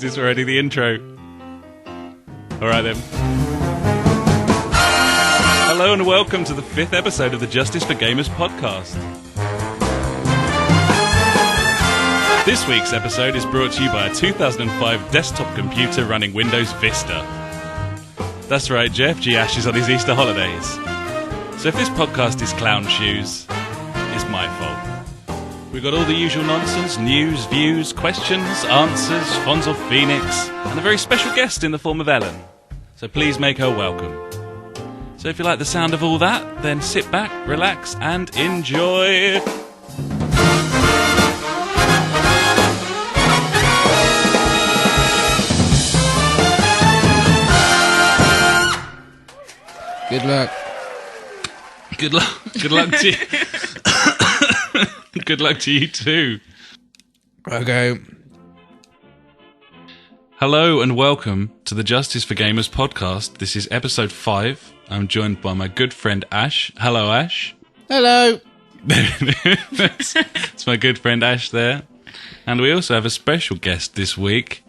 this already the intro? Alright then. Hello and welcome to the 5th episode of the Justice for Gamers podcast. This week's episode is brought to you by a 2005 desktop computer running Windows Vista. That's right, JfG Ash is on his Easter holidays. So if this podcast is clown shoes, it's my fault. We've got all the usual nonsense, news, views, questions, answers, Fonz of Phoenix, and a very special guest in the form of Ellen. So please make her welcome. So if you like the sound of all that, then sit back, relax, and enjoy. Good luck. Good luck. Good luck to you. Good luck to you too. Okay. Hello and welcome to the Justice for Gamers podcast. This is episode 5. I'm joined by my good friend Ash. Hello, Ash. Hello. That's my good friend Ash there. And we also have a special guest this week.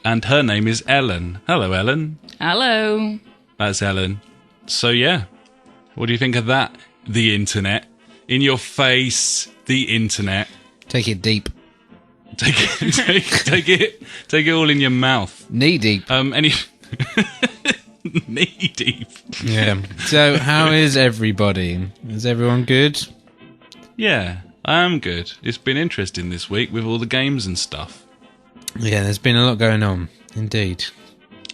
And her name is Ellen. Hello, Ellen. Hello. That's Ellen. So yeah, what do you think of that? The internet. In your face, the internet. Take it deep. Take it all in your mouth. Knee deep. Knee deep. Yeah. So how is everybody? Is everyone good? Yeah, I am good. It's been interesting this week with all the games and stuff. Yeah, there's been a lot going on. Indeed.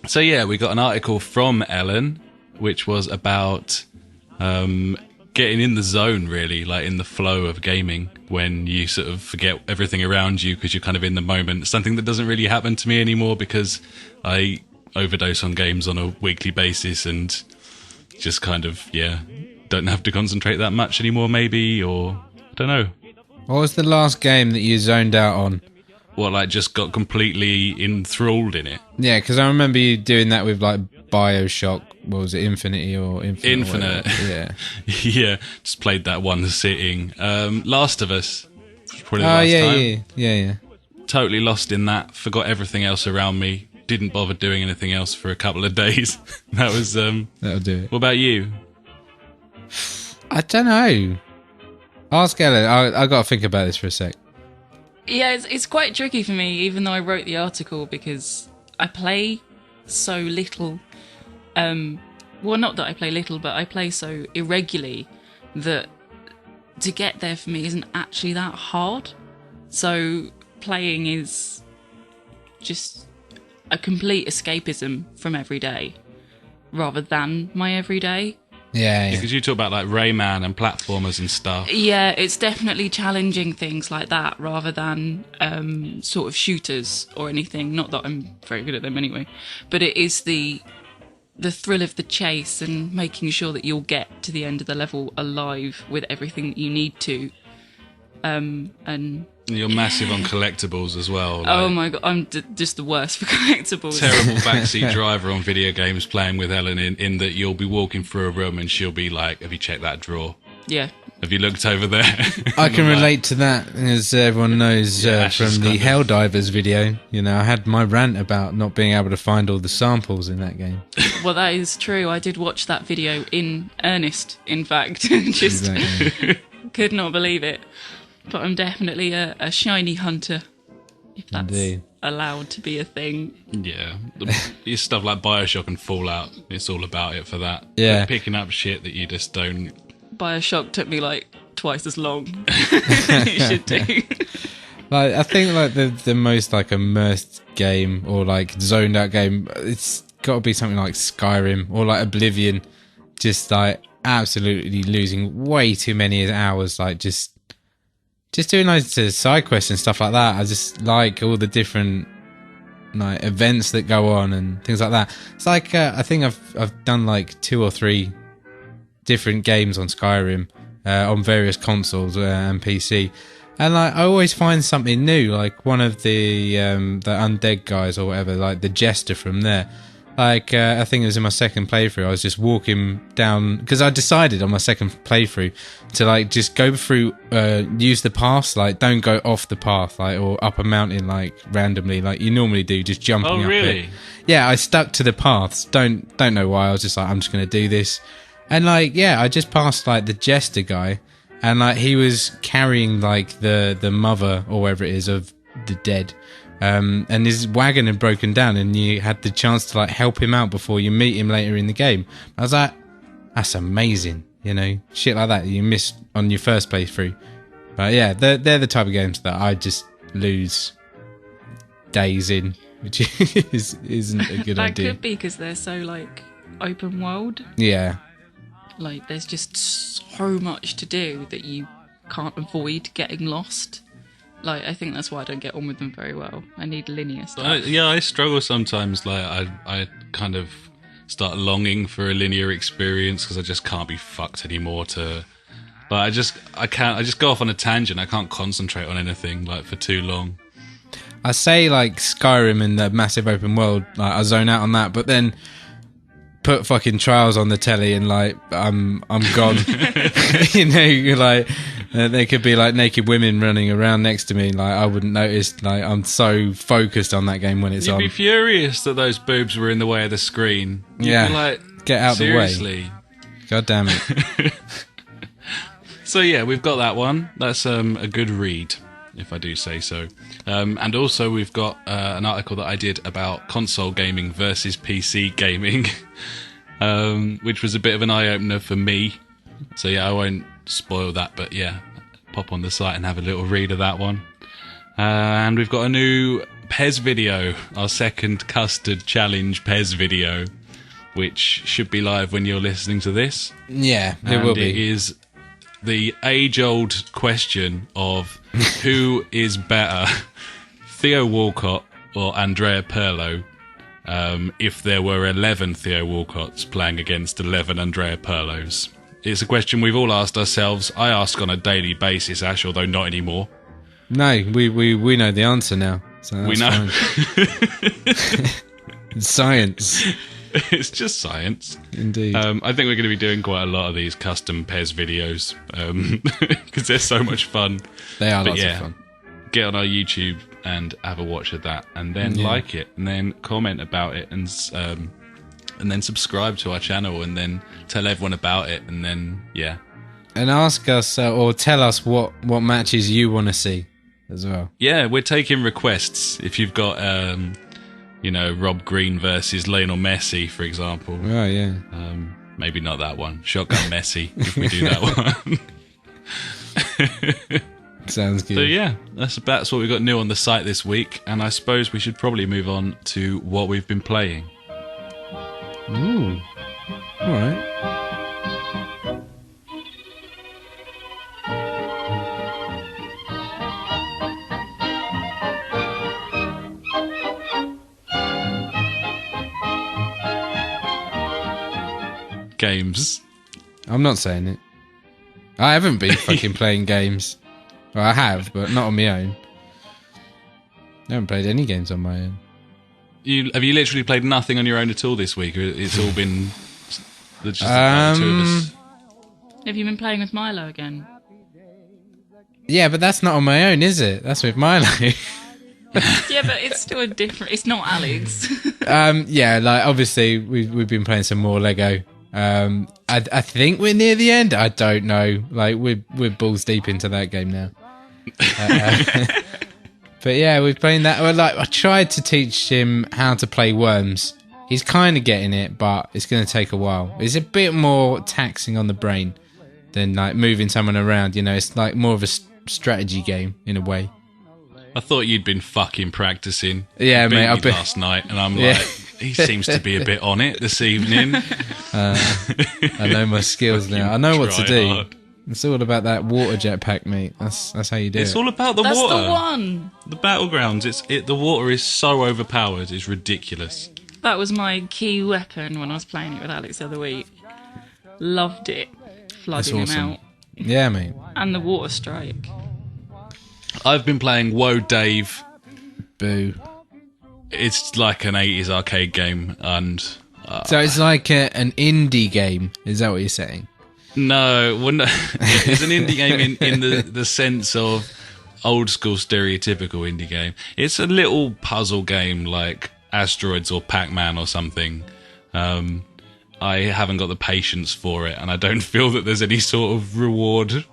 So yeah, we got an article from Ellen, which was about getting in the zone, really, like in the flow of gaming when you sort of forget everything around you because you're kind of in the moment. Something that doesn't really happen to me anymore because I overdose on games on a weekly basis and just kind of, don't have to concentrate that much anymore, maybe, or I don't know. What was the last game that you zoned out on? What, like just got completely enthralled in it? Yeah, because I remember you doing that with like Bioshock. What was it, Infinity or Infinite? Yeah. Yeah, just played that one sitting. Last of Us, probably the last time. Yeah. Totally lost in that. Forgot everything else around me. Didn't bother doing anything else for a couple of days. That was. That'll do it. What about you? I don't know. Ask Ellen. I got to think about this for a sec. Yeah, it's quite tricky for me, even though I wrote the article, because I play so little. Well, not that I play little, but I play so irregularly that to get there for me isn't actually that hard. So playing is just a complete escapism from every day, rather than my everyday. Yeah. Because you talk about like Rayman and platformers and stuff. Yeah, it's definitely challenging things like that rather than sort of shooters or anything. Not that I'm very good at them anyway, but it is the thrill of the chase and making sure that you'll get to the end of the level alive with everything that you need to. And you're massive on collectibles as well. Like, oh my god, I'm just the worst for collectibles. Terrible backseat driver on video games playing with Ellen in that you'll be walking through a room and she'll be like, have you checked that drawer? Yeah. Have you looked over there? I can relate to that, as everyone knows from the Helldivers video. You know, I had my rant about not being able to find all the samples in that game. Well, that is true. I did watch that video in earnest, in fact. Just Exactly. could not believe it. But I'm definitely a shiny hunter, if that's Indeed. allowed to be a thing. Yeah. It's stuff like Bioshock and Fallout. It's all about it for that. Yeah. Like picking up shit that you just don't... Bioshock took me like twice as long. It should do. Like, I think like the most like immersed game or like zoned out game, it's got to be something like Skyrim or like Oblivion. Just like absolutely losing way too many hours, like just doing like side quests and stuff like that. I just like all the different like events that go on and things like that. It's like I think I've done like 2 or 3 different games on Skyrim on various consoles and PC, and like I always find something new. Like one of the undead guys or whatever, like the jester from there. Like, I think it was in my second playthrough, I was just walking down, because I decided on my second playthrough to, like, just go through, use the paths, like, don't go off the path, like, or up a mountain, like, randomly, like you normally do, just jumping up really? it. Yeah, I stuck to the paths, don't know why, I was just like, I'm just going to do this. And, like, yeah, I just passed, like, the jester guy, and, like, he was carrying, like, the mother, or whatever it is, of the dead. And his wagon had broken down, and you had the chance to, like, help him out before you meet him later in the game. I was like, that's amazing, you know, shit like that you missed on your first playthrough. But yeah, they're the type of games that I just lose days in, which isn't a good idea. That could be because they're so, like, open world. Yeah. Like, there's just so much to do that you can't avoid getting lost. Like, I think that's why I don't get on with them very well. I need linear stuff. I struggle sometimes. Like, I kind of start longing for a linear experience because I just can't be fucked anymore. But I just go off on a tangent. I can't concentrate on anything, like, for too long. I say, like, Skyrim and the massive open world, like, I zone out on that, but then put fucking Trials on the telly and, like, I'm gone. You know, you're like, there could be, like, naked women running around next to me, like, I wouldn't notice. Like, I'm so focused on that game when it's on. You'd be furious that those boobs were in the way of the screen. You'd be like, get out seriously? the way. God damn it. So yeah, we've got that one. That's a good read, if I do say so. And also we've got an article that I did about console gaming versus PC gaming, which was a bit of an eye-opener for me. So yeah, I won't spoil that, but yeah, pop on the site and have a little read of that one. And we've got a new PES video, our second custard challenge PES video, which should be live when you're listening to this. Yeah, it will be. It is the age-old question of who is better, Theo Walcott or Andrea Pirlo, if there were 11 Theo Walcotts playing against 11 Andrea Pirlos. It's a question we've all asked ourselves. I ask on a daily basis, Ash, although not anymore. No, we know the answer now. So that's we know. It's science. It's just science. Indeed. I think we're going to be doing quite a lot of these custom PES videos because they're so much fun. They are lots of fun. Get on our YouTube and have a watch of that, and then like it, and then comment about it, and then subscribe to our channel, and then tell everyone about it, and then and ask us or tell us what matches you want to see as well. Yeah, we're taking requests. If you've got Rob Green versus Lionel Messi, for example. Oh yeah. Maybe not that one. Shotgun Messi, if we do that one. Sounds good. So yeah, that's what we've got new on the site this week, and I suppose we should probably move on to what we've been playing. Ooh. All right. Games. I'm not saying it. I haven't been fucking playing games. Well, I have, but not on my own. I haven't played any games on my own. Have you literally played nothing on your own at all this week? Or it's all been just the two of us? Have you been playing with Milo again? Yeah, but that's not on my own, is it? That's with Milo. Yeah, but it's still a different... It's not Alex. Yeah, like, obviously, we've been playing some more Lego. I think we're near the end. I don't know. Like, we're balls deep into that game now. But yeah, we're playing that. Well, like, I tried to teach him how to play Worms. He's kind of getting it, but it's going to take a while. It's a bit more taxing on the brain than, like, moving someone around. You know, it's like more of a strategy game in a way. I thought you'd been fucking practicing. Yeah, mate. I've been last night, and I'm like, he seems to be a bit on it this evening. I know my skills now. I know what to do. Hard. It's all about that water jetpack, mate. That's how you do it. It's all about the That's water. the one. The battlegrounds. The water is so overpowered. It's ridiculous. That was my key weapon when I was playing it with Alex the other week. Loved it. Flooding That's awesome. him out. Yeah, mate. And the water strike. I've been playing Whoa Dave. Boo. It's like an 80s arcade game, and So it's like an indie game. Is that what you're saying? no, well, no, it's an indie game in the sense of old school stereotypical indie game. It's a little puzzle game like Asteroids or Pac-Man or something. I haven't got the patience for it, and I don't feel that there's any sort of reward.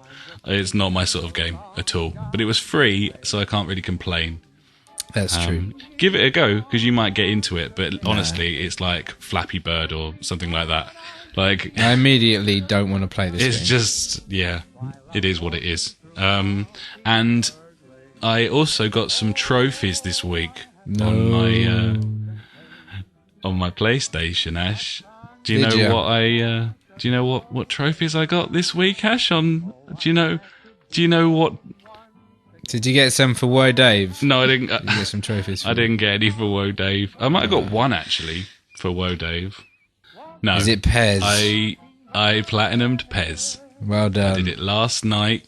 It's not my sort of game at all. But it was free, so I can't really complain. That's true. Give it a go, because you might get into it, but honestly, it's like Flappy Bird or something like that. Like, I immediately don't want to play this it's game. just, yeah, it is what it is. And I also got some trophies this week on my PlayStation, Ash. Do you know what I? Do you know what trophies I got this week, Ash? Do you know what? Did you get some for Woe Dave? No, I didn't. Did you get some trophies? I didn't get any for Woe Dave. I might have got one actually for Woe Dave. No, Is it Pez? I platinumed Pez. Well done. I did it last night.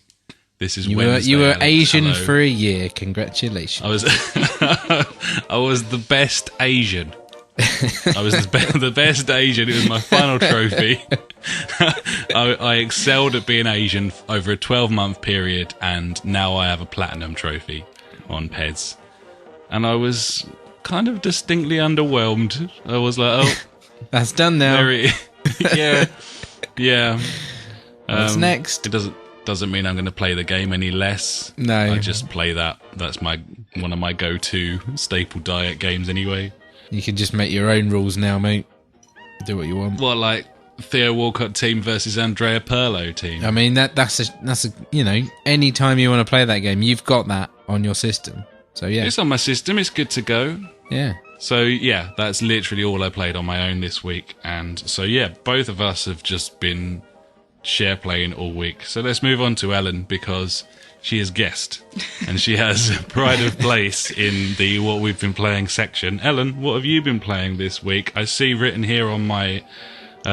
This is You Wednesday. were Alex. Asian Hello. for a year. Congratulations. I was I was the best Asian. I was the best Asian. It was my final trophy. I excelled at being Asian over a 12-month period, and now I have a platinum trophy on Pez. And I was kind of distinctly underwhelmed. I was like, oh, That's done now. yeah. What's next? It doesn't mean I'm going to play the game any less. No. I just play that. That's one of my go-to staple diet games anyway. You can just make your own rules now, mate. Do what you want. What, like Theo Walcott team versus Andrea Pirlo team? I mean, that's a any time you want to play that game, you've got that on your system. So yeah, It's on my system. It's good to go. yeah. So yeah, that's literally all I played on my own this week. And so yeah, both of us have just been share playing all week. So let's move on to Ellen, because she is guest and she has pride of place in the what we've been playing section. Ellen, what have you been playing this week? I see written here on my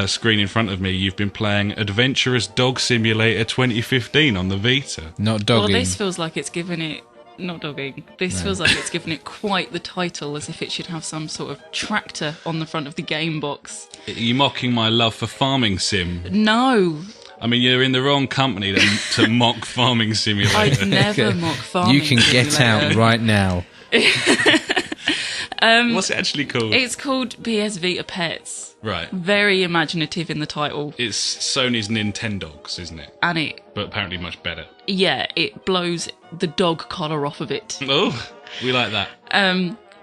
screen in front of me, you've been playing Adventurous Dog Simulator 2015 on the Vita. Not dogging. Well, this feels like it's given it... Not dogging. This feels like it's given it quite the title, as if it should have some sort of tractor on the front of the game box. Are you mocking my love for farming sim? No, I mean, you're in the wrong company to mock farming simulator. I'd never mock farming. You can get simulator. out right now. What's it actually called? It's called PS Vita Pets. Right. Very imaginative in the title. It's Sony's Nintendogs, isn't it? And it blows the dog collar off of it. Oh, we like that.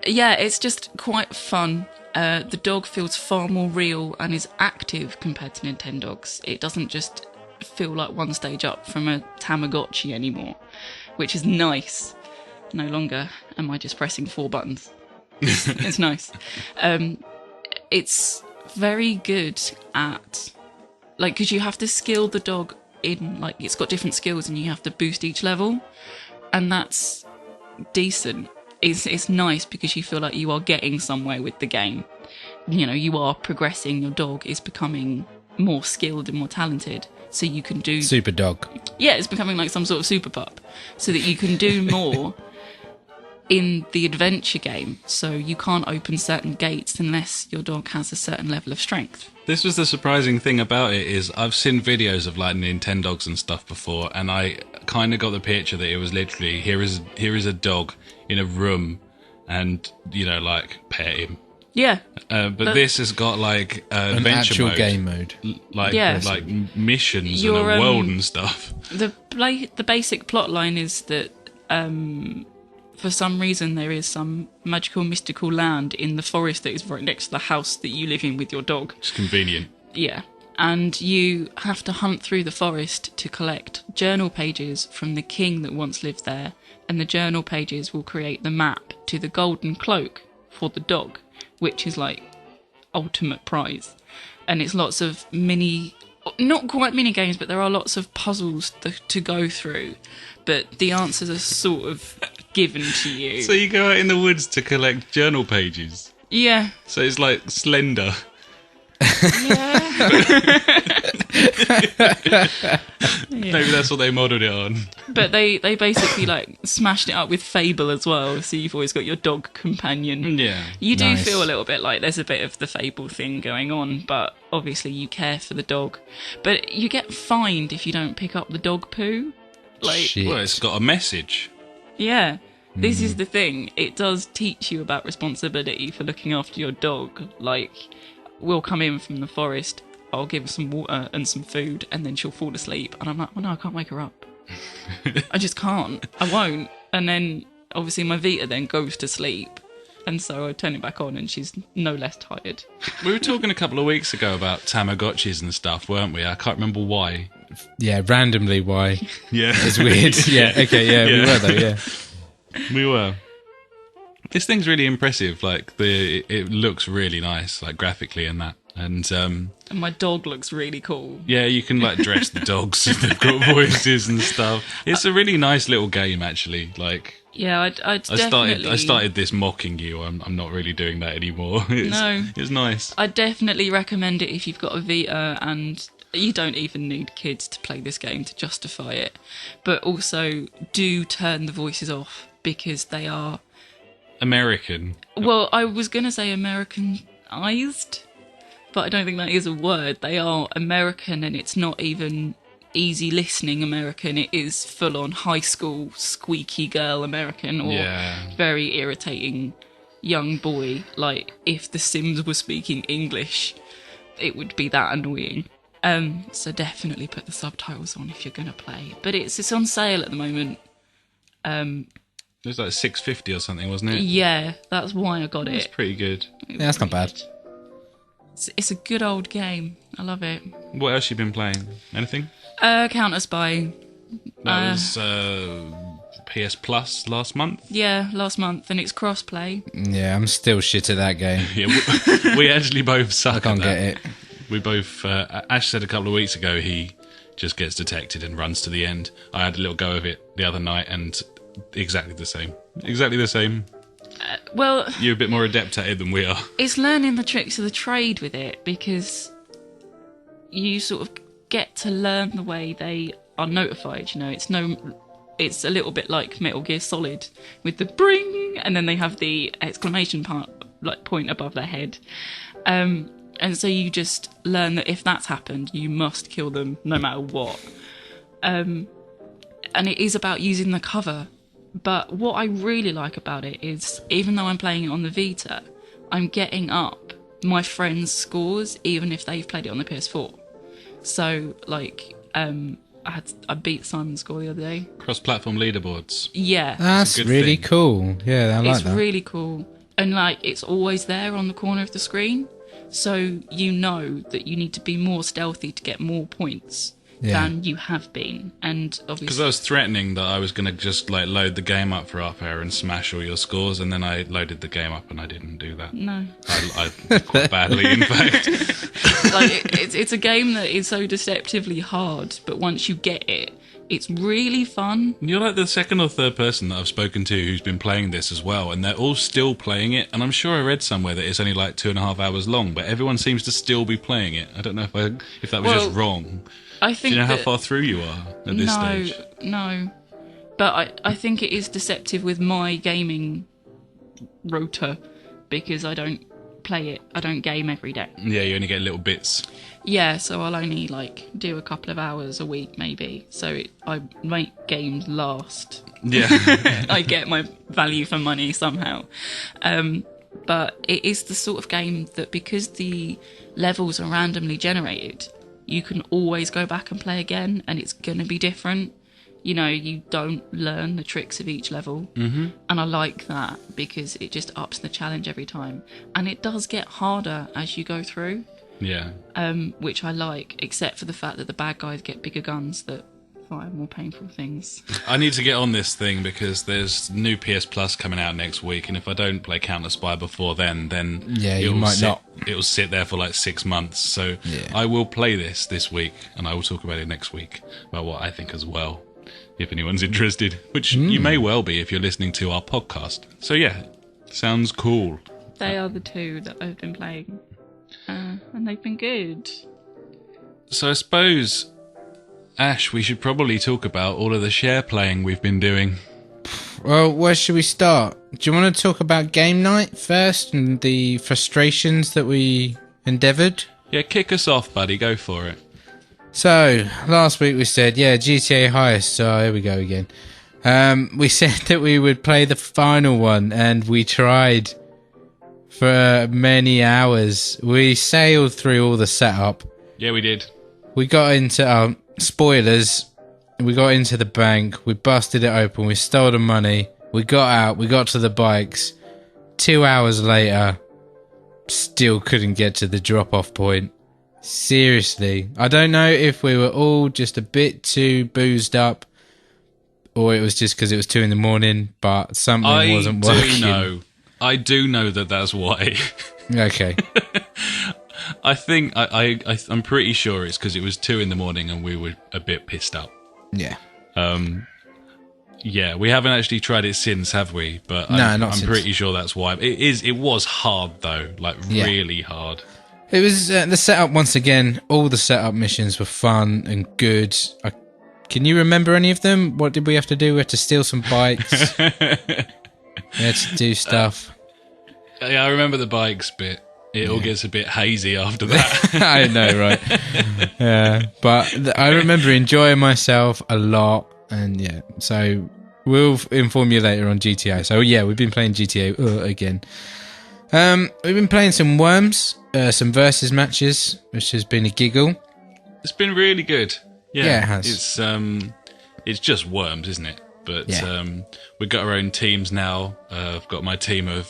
Yeah, it's just quite fun. The dog feels far more real and is active compared to Nintendogs. It doesn't just feel like one stage up from a Tamagotchi anymore, which is nice. No longer am I just pressing 4 buttons. It's nice. It's very good at, like, because you have to skill the dog in, like, it's got different skills and you have to boost each level, and that's decent. It's nice because you feel like you are getting somewhere with the game. You know, you are progressing, your dog is becoming more skilled and more talented, so you can do... Super dog. Yeah, it's becoming like some sort of super pup, so that you can do more in the adventure game. So you can't open certain gates unless your dog has a certain level of strength. This was the surprising thing about it, is I've seen videos of like Nintendogs and stuff before, and I kind of got the picture that it was literally, here is a dog in a room, and, you know, like, pet him. Yeah. But this has got like An adventure actual mode, game mode. like Yeah. like missions Your, and a world and stuff. The basic plot line is that for some reason there is some magical mystical land in the forest that is right next to the house that you live in with your dog. It's convenient. Yeah. And you have to hunt through the forest to collect journal pages from the king that once lived there, and the journal pages will create the map to the golden cloak for the dog, which is like ultimate prize. And it's lots of not quite mini games, but there are lots of puzzles to go through, but the answers are sort of given to you. So you go out in the woods to collect journal pages. Yeah. So it's like Slender. Maybe that's what they modelled it on. But they basically like smashed it up with Fable as well, so you've always got your dog companion. Yeah. You do Nice. feel a little bit like there's a bit of the Fable thing going on, but obviously you care for the dog. But you get fined if you don't pick up the dog poo. Like, Shit. Well, it's got a message. yeah. This is the thing. It does teach you about responsibility for looking after your dog. Like, we'll come in from the forest, I'll give her some water and some food, and then she'll fall asleep. And I'm like, well, no, I can't wake her up. I just can't. I won't. And then, obviously, my Vita then goes to sleep. And so I turn it back on and she's no less tired. We were talking a couple of weeks ago about Tamagotchis and stuff, weren't we? I can't remember why. Yeah, randomly why. Yeah. It's weird. Yeah, okay, yeah, we were though, yeah. We were. This thing's really impressive. Like, it looks really nice, like, graphically and that. And And my dog looks really cool. yeah, you can like dress the dogs. They've got voices and stuff. It's a really nice little game, actually. Like, Yeah, I'd definitely... I started this mocking you. I'm not really doing that anymore. It's nice. I definitely recommend it if you've got a Vita, and you don't even need kids to play this game to justify it. But also, do turn the voices off, because they are... American. Well, I was going to say Americanized, but I don't think that is a word. They are American, and it's not even easy listening American. It is full on high school squeaky girl American, or very irritating young boy. Like, if The Sims were speaking English, it would be that annoying. So definitely put the subtitles on if you're going to play. But it's on sale at the moment. It was like $6.50 or something, wasn't it? Yeah, that's why I got It's it. pretty good. Yeah, that's not bad. It's a good old game. I love it. What else you been playing? Anything? Counter Spy. That was PS Plus last month. Yeah, last month, and it's cross-play. Yeah, I'm still shit at that game. Yeah, we actually both suck I can't at that. get it. We both... Ash said a couple of weeks ago he just gets detected and runs to the end. I had a little go of it the other night, and exactly the same. Exactly the same. Well, You're a bit more adept at it than we are. it's learning the tricks of the trade with it, because you sort of get to learn the way they are notified. You know, it's a little bit like Metal Gear Solid with the bring, and then they have the exclamation point above their head. And so you just learn that if that's happened, you must kill them no matter what. And it is about using the cover. But what I really like about it is, even though I'm playing it on the Vita, I'm getting up my friends' scores, even if they've played it on the PS4. So, like, I beat Simon's score the other day. Cross-platform leaderboards. Yeah. That's good really thing. cool. Yeah, I like It's that. really cool. And, like, it's always there on the corner of the screen. So you know that you need to be more stealthy to get more points than you have been. And Because obviously... I was threatening that I was going to just like load the game up for half hour and smash all your scores, and then I loaded the game up and I didn't do that. No. I quite badly, in fact. Like, it's a game that is so deceptively hard, but once you get it, it's really fun. You're like the second or third person that I've spoken to who's been playing this as well, and they're all still playing it. And I'm sure I read somewhere that it's only like 2.5 hours long, but everyone seems to still be playing it. I don't know if that was just wrong. I think Do you know how that- far through you are at this stage? No. But I think it is deceptive with my gaming rota, because I don't play it. I don't game every day. Yeah, you only get little bits. Yeah, so I'll only like do a couple of hours a week maybe. So I make games last. Yeah. I get my value for money somehow. But it is the sort of game that, because the levels are randomly generated, you can always go back and play again, and it's going to be different. You know, you don't learn the tricks of each level. Mm-hmm. And I like that, because it just ups the challenge every time. And it does get harder as you go through. Yeah. Which I like, except for the fact that the bad guys get bigger guns that fire more painful things. I need to get on this thing because there's new PS Plus coming out next week, and if I don't play Counter Spy before then Yeah, you might not. It'll sit there for like 6 months. So I will play this week, and I will talk about it next week about what I think as well, if anyone's interested, which you may well be if you're listening to our podcast. So yeah, sounds cool. They are the two that I've been playing. and they've been good. So I suppose, Ash, we should probably talk about all of the share playing we've been doing. Well, where should we start? Do you want to talk about game night first and the frustrations that we endeavoured? Yeah, kick us off, buddy. Go for it. So, last week we said, GTA Heist. So, here we go again. We said that we would play the final one, and we tried for many hours. We sailed through all the setup. Yeah, we did. We got into, spoilers, we got into the bank, we busted it open, we stole the money, we got out, we got to the bikes. 2 hours later, still couldn't get to the drop-off point. Seriously. I don't know if we were all just a bit too boozed up, or it was just because it was 2 in, but something wasn't working. I do know that that's why. Okay. I think I'm pretty sure it's because it was 2 in and we were a bit pissed up. Yeah. Yeah, we haven't actually tried it since, have we? But I'm pretty sure that's why. It was hard though, really hard. It was the setup once again. All the setup missions were fun and good. Can you remember any of them? What did we have to do? We had to steal some bikes. We had to do stuff. Yeah, I remember the bikes bit. It all gets a bit hazy after that. I know, right? Yeah, but I remember enjoying myself a lot, and yeah. So we'll inform you later on GTA. So yeah, we've been playing GTA again. We've been playing some Worms, some versus matches, which has been a giggle. It's been really good. Yeah, it has. It's just Worms, isn't it? But yeah. We've got our own teams now. I've got my team of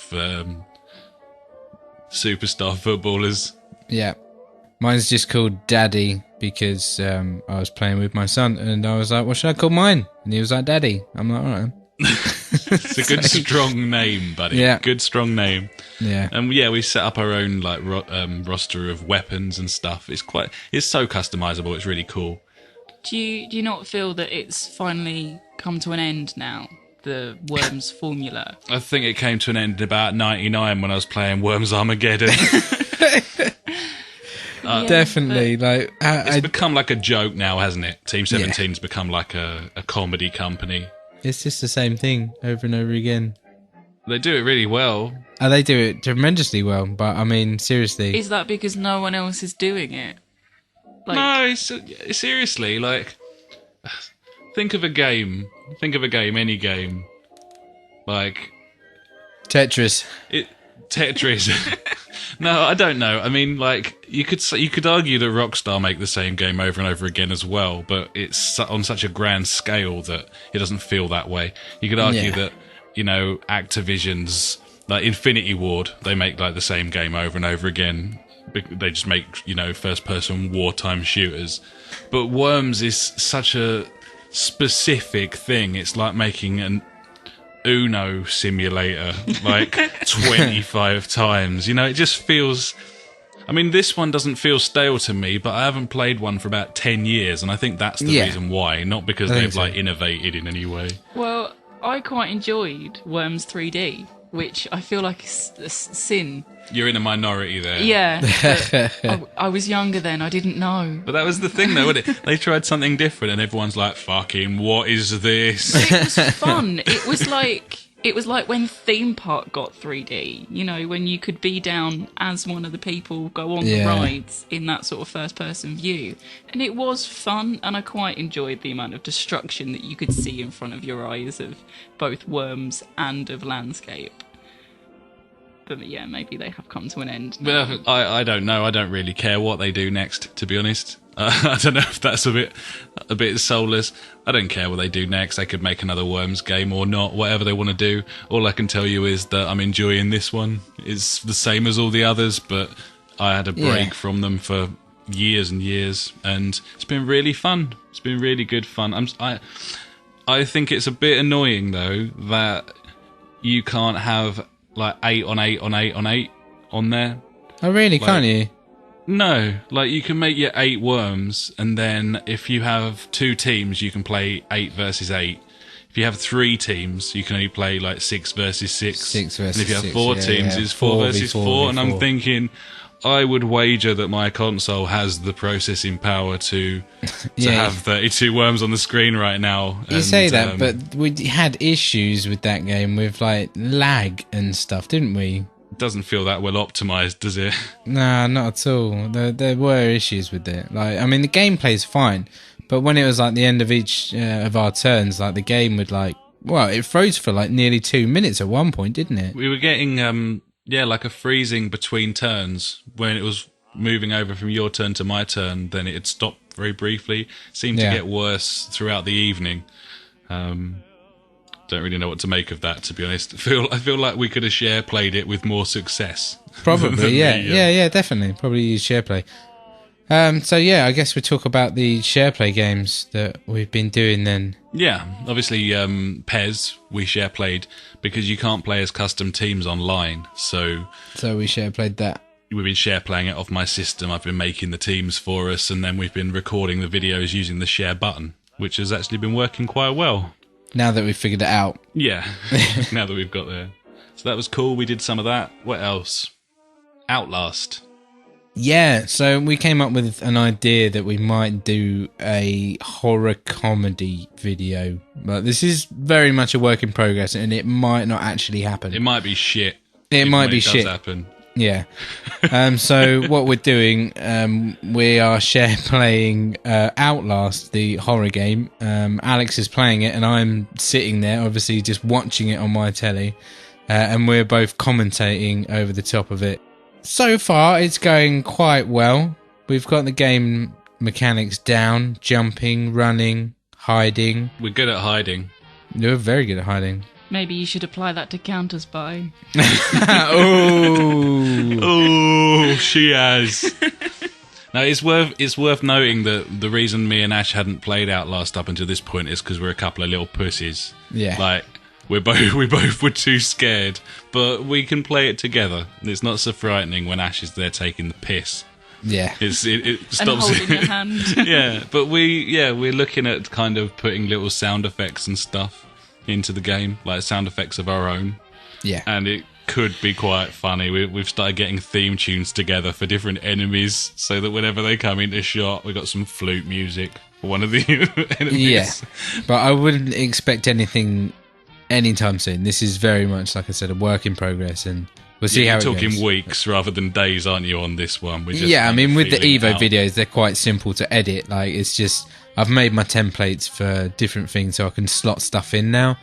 superstar footballers. Yeah. Mine's just called Daddy because I was playing with my son and I was like, what should I call mine? And he was like, Daddy. I'm like, all right. It's a good, strong name, buddy. Yeah. Good, strong name. Yeah. And yeah, we set up our own roster of weapons and stuff. It's so customizable. It's really cool. Do you not feel that it's finally come to an end now? The Worms formula. I think it came to an end about 99 when I was playing Worms Armageddon. Definitely. It's become like a joke now, hasn't it? Team 17's become like a comedy company. It's just the same thing over and over again. They do it really well. They do it tremendously well, but I mean, seriously. Is that because no one else is doing it? No, seriously, think of a game, any game, like Tetris. Tetris. No, I don't know. I mean, you could argue that Rockstar make the same game over and over again as well, but it's on such a grand scale that it doesn't feel that way. You could argue that, Activision's Infinity Ward, they make the same game over and over again. They just make, first-person wartime shooters. But Worms is such a specific thing. It's like making an Uno simulator 25 times. It just feels... I mean, this one doesn't feel stale to me, but I haven't played one for about 10 years, and I think that's the reason why, not because they've innovated in any way. Well, I quite enjoyed Worms 3D, which I feel like is a sin. You're in a minority there. Yeah. I was younger then, I didn't know. But that was the thing, though, wasn't it? They tried something different, and everyone's like, fucking, what is this? It was fun. It was like when Theme Park got 3D, when you could be down as one of the people, go on the rides in that sort of first-person view. And it was fun, and I quite enjoyed the amount of destruction that you could see in front of your eyes of both Worms and of landscape. But yeah, maybe they have come to an end now. Well, I don't know. I don't really care what they do next, to be honest. I don't know if that's a bit soulless. I don't care what they do next. They could make another Worms game or not, whatever they want to do. All I can tell you is that I'm enjoying this one. It's the same as all the others, but I had a break from them for years and years, and it's been really fun. It's been really good fun. I think it's a bit annoying, though, that you can't have 8 on 8 on 8 on 8 on there. Oh, really? Can't you? No, you can make your 8 Worms, and then if you have 2 teams, you can play 8 versus 8. If you have 3 teams, you can only play 6 versus 6. 6 versus 6. And if you have 4 teams, it's 4 versus 4. And I'm thinking, I would wager that my console has the processing power to have 32 worms on the screen right now. You say that, but we had issues with that game with like lag and stuff, didn't we? It doesn't feel that well optimized, does it? Nah, not at all. There were issues with it. Like, I mean, the gameplay's fine, but when it was like the end of each of our turns, like the game would like, well, it froze for like nearly 2 minutes at one point, didn't it? We were getting like a freezing between turns when it was moving over from your turn to my turn. Then it stopped very briefly. Seemed to get worse throughout the evening. Don't really know what to make of that, to be honest. I feel like we could have share played it with more success. Probably, yeah, definitely. Probably use share play. So yeah, I guess we talk about the share play games that we've been doing then. Yeah, obviously PES we share played because you can't play as custom teams online. So we share played that. We've been share playing it off my system. I've been making the teams for us, and then we've been recording the videos using the share button, which has actually been working quite well. Now that we've figured it out. Yeah, now that we've got there. So that was cool. We did some of that. What else? Outlast. Yeah, so we came up with an idea that we might do a horror comedy video. But this is very much a work in progress, and it might not actually happen. It might be shit. It might be shit. Does happen. Yeah. So what we're doing, we are share playing Outlast, the horror game. Alex is playing it, and I'm sitting there, obviously just watching it on my telly, and we're both commentating over the top of it. So far, it's going quite well. We've got the game mechanics down: jumping, running, hiding. We're good at hiding. You're very good at hiding. Maybe you should apply that to Counter-Spy. Oh, she has. Now it's worth noting that the reason me and Ash hadn't played Outlast up until this point is because we're a couple of little pussies. Yeah, like we both were too scared, but we can play it together. It's not so frightening when Ash is there taking the piss. Yeah, it stops. And holding your hand. Yeah, but we're looking at kind of putting little sound effects and stuff into the game, like sound effects of our own. Yeah, and it could be quite funny. We've started getting theme tunes together for different enemies, so that whenever they come into shot, we got some flute music for one of the enemies. Yeah, but I wouldn't expect anything anytime soon. This is very much, like I said, a work in progress, and we'll see how it goes. You're talking weeks rather than days, aren't you, on this one? I mean, with the Evo videos, they're quite simple to edit. Like, it's just, I've made my templates for different things so I can slot stuff in now.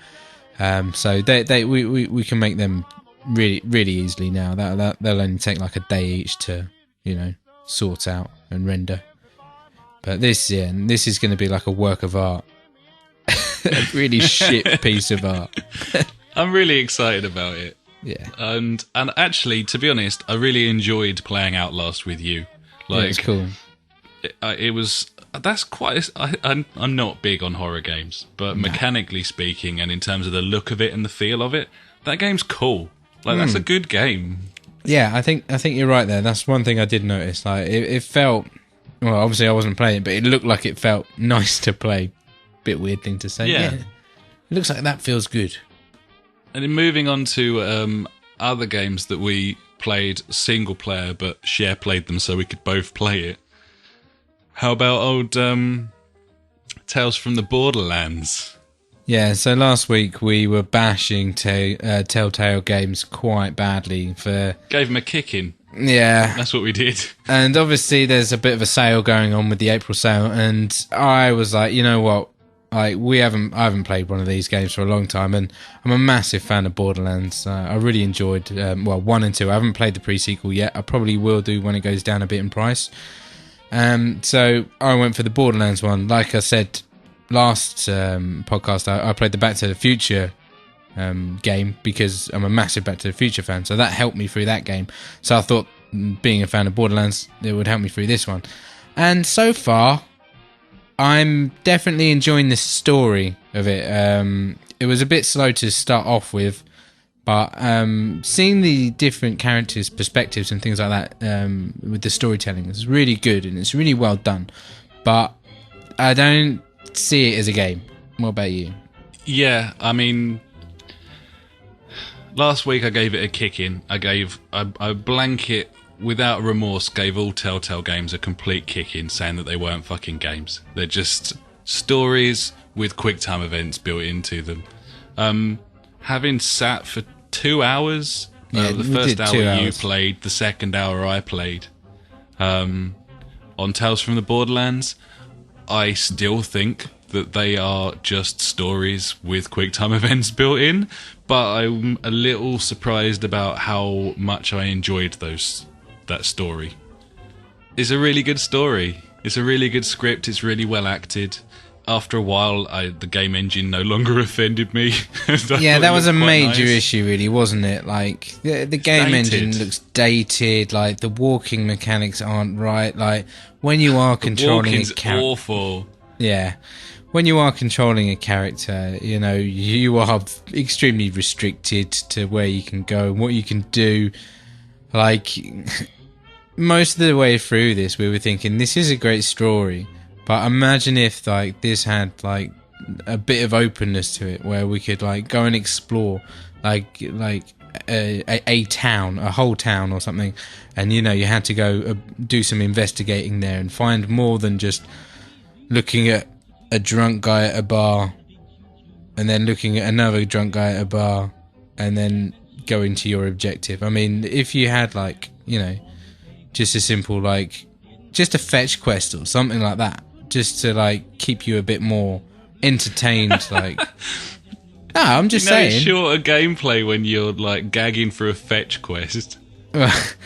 So we can make them really, really easily now. They'll only take like a day each to, sort out and render. But this is going to be like a work of art. A really shit piece of art. I'm really excited about it. Yeah. And actually, to be honest, I really enjoyed playing Outlast with you. Like, it's cool. I'm not big on horror games, but mechanically speaking, and in terms of the look of it and the feel of it, that game's cool. Like, that's a good game. Yeah, I think you're right there. That's one thing I did notice. Like, it felt, well, obviously I wasn't playing it, but it looked like it felt nice to play. Bit weird thing to say. Yeah. It looks like that feels good. And in moving on to other games that we played single player, but share played them so we could both play it. How about old Tales from the Borderlands? Yeah, so last week we were bashing Telltale games quite badly for... Gave them a kicking. Yeah. That's what we did. And obviously there's a bit of a sale going on with the April sale, and I was like, you know what? Like, I haven't played one of these games for a long time, and I'm a massive fan of Borderlands. I really enjoyed 1 and 2. I haven't played the pre-sequel yet. I probably will do when it goes down a bit in price. So I went for the Borderlands one. Like I said last podcast, I played the Back to the Future game because I'm a massive Back to the Future fan. So that helped me through that game. So I thought, being a fan of Borderlands, it would help me through this one. And so far, I'm definitely enjoying the story of it. It was a bit slow to start off with, but seeing the different characters' perspectives and things like that with the storytelling is really good, and it's really well done. But I don't see it as a game. What about you? Yeah, I mean, last week I gave it a kick in. I gave a blanket without remorse, gave all Telltale games a complete kick in, saying that they weren't fucking games. They're just stories with QuickTime events built into them. Having sat for 2 hours, the first hour you played, the second hour I played, on Tales from the Borderlands, I still think that they are just stories with QuickTime events built in, but I'm a little surprised about how much I enjoyed that story. It's a really good story. It's a really good script. It's really well acted. After a while, the game engine no longer offended me. Yeah, that was a major issue, really, wasn't it? Like the game engine looks dated. Like the walking mechanics aren't right. Like when you are controlling a character, awful. Yeah, when you are controlling a character, you know, you are extremely restricted to where you can go and what you can do. Like most of the way through this, we were thinking this is a great story. But imagine if like this had like a bit of openness to it, where we could like go and explore like a town, a whole town or something, and you know you had to go do some investigating there and find more than just looking at a drunk guy at a bar, and then looking at another drunk guy at a bar, and then going to your objective. I mean, if you had like, you know, just a simple like just a fetch quest or something like that, just to like keep you a bit more entertained. Like, I'm just saying. It's shorter gameplay when you're like gagging for a fetch quest. That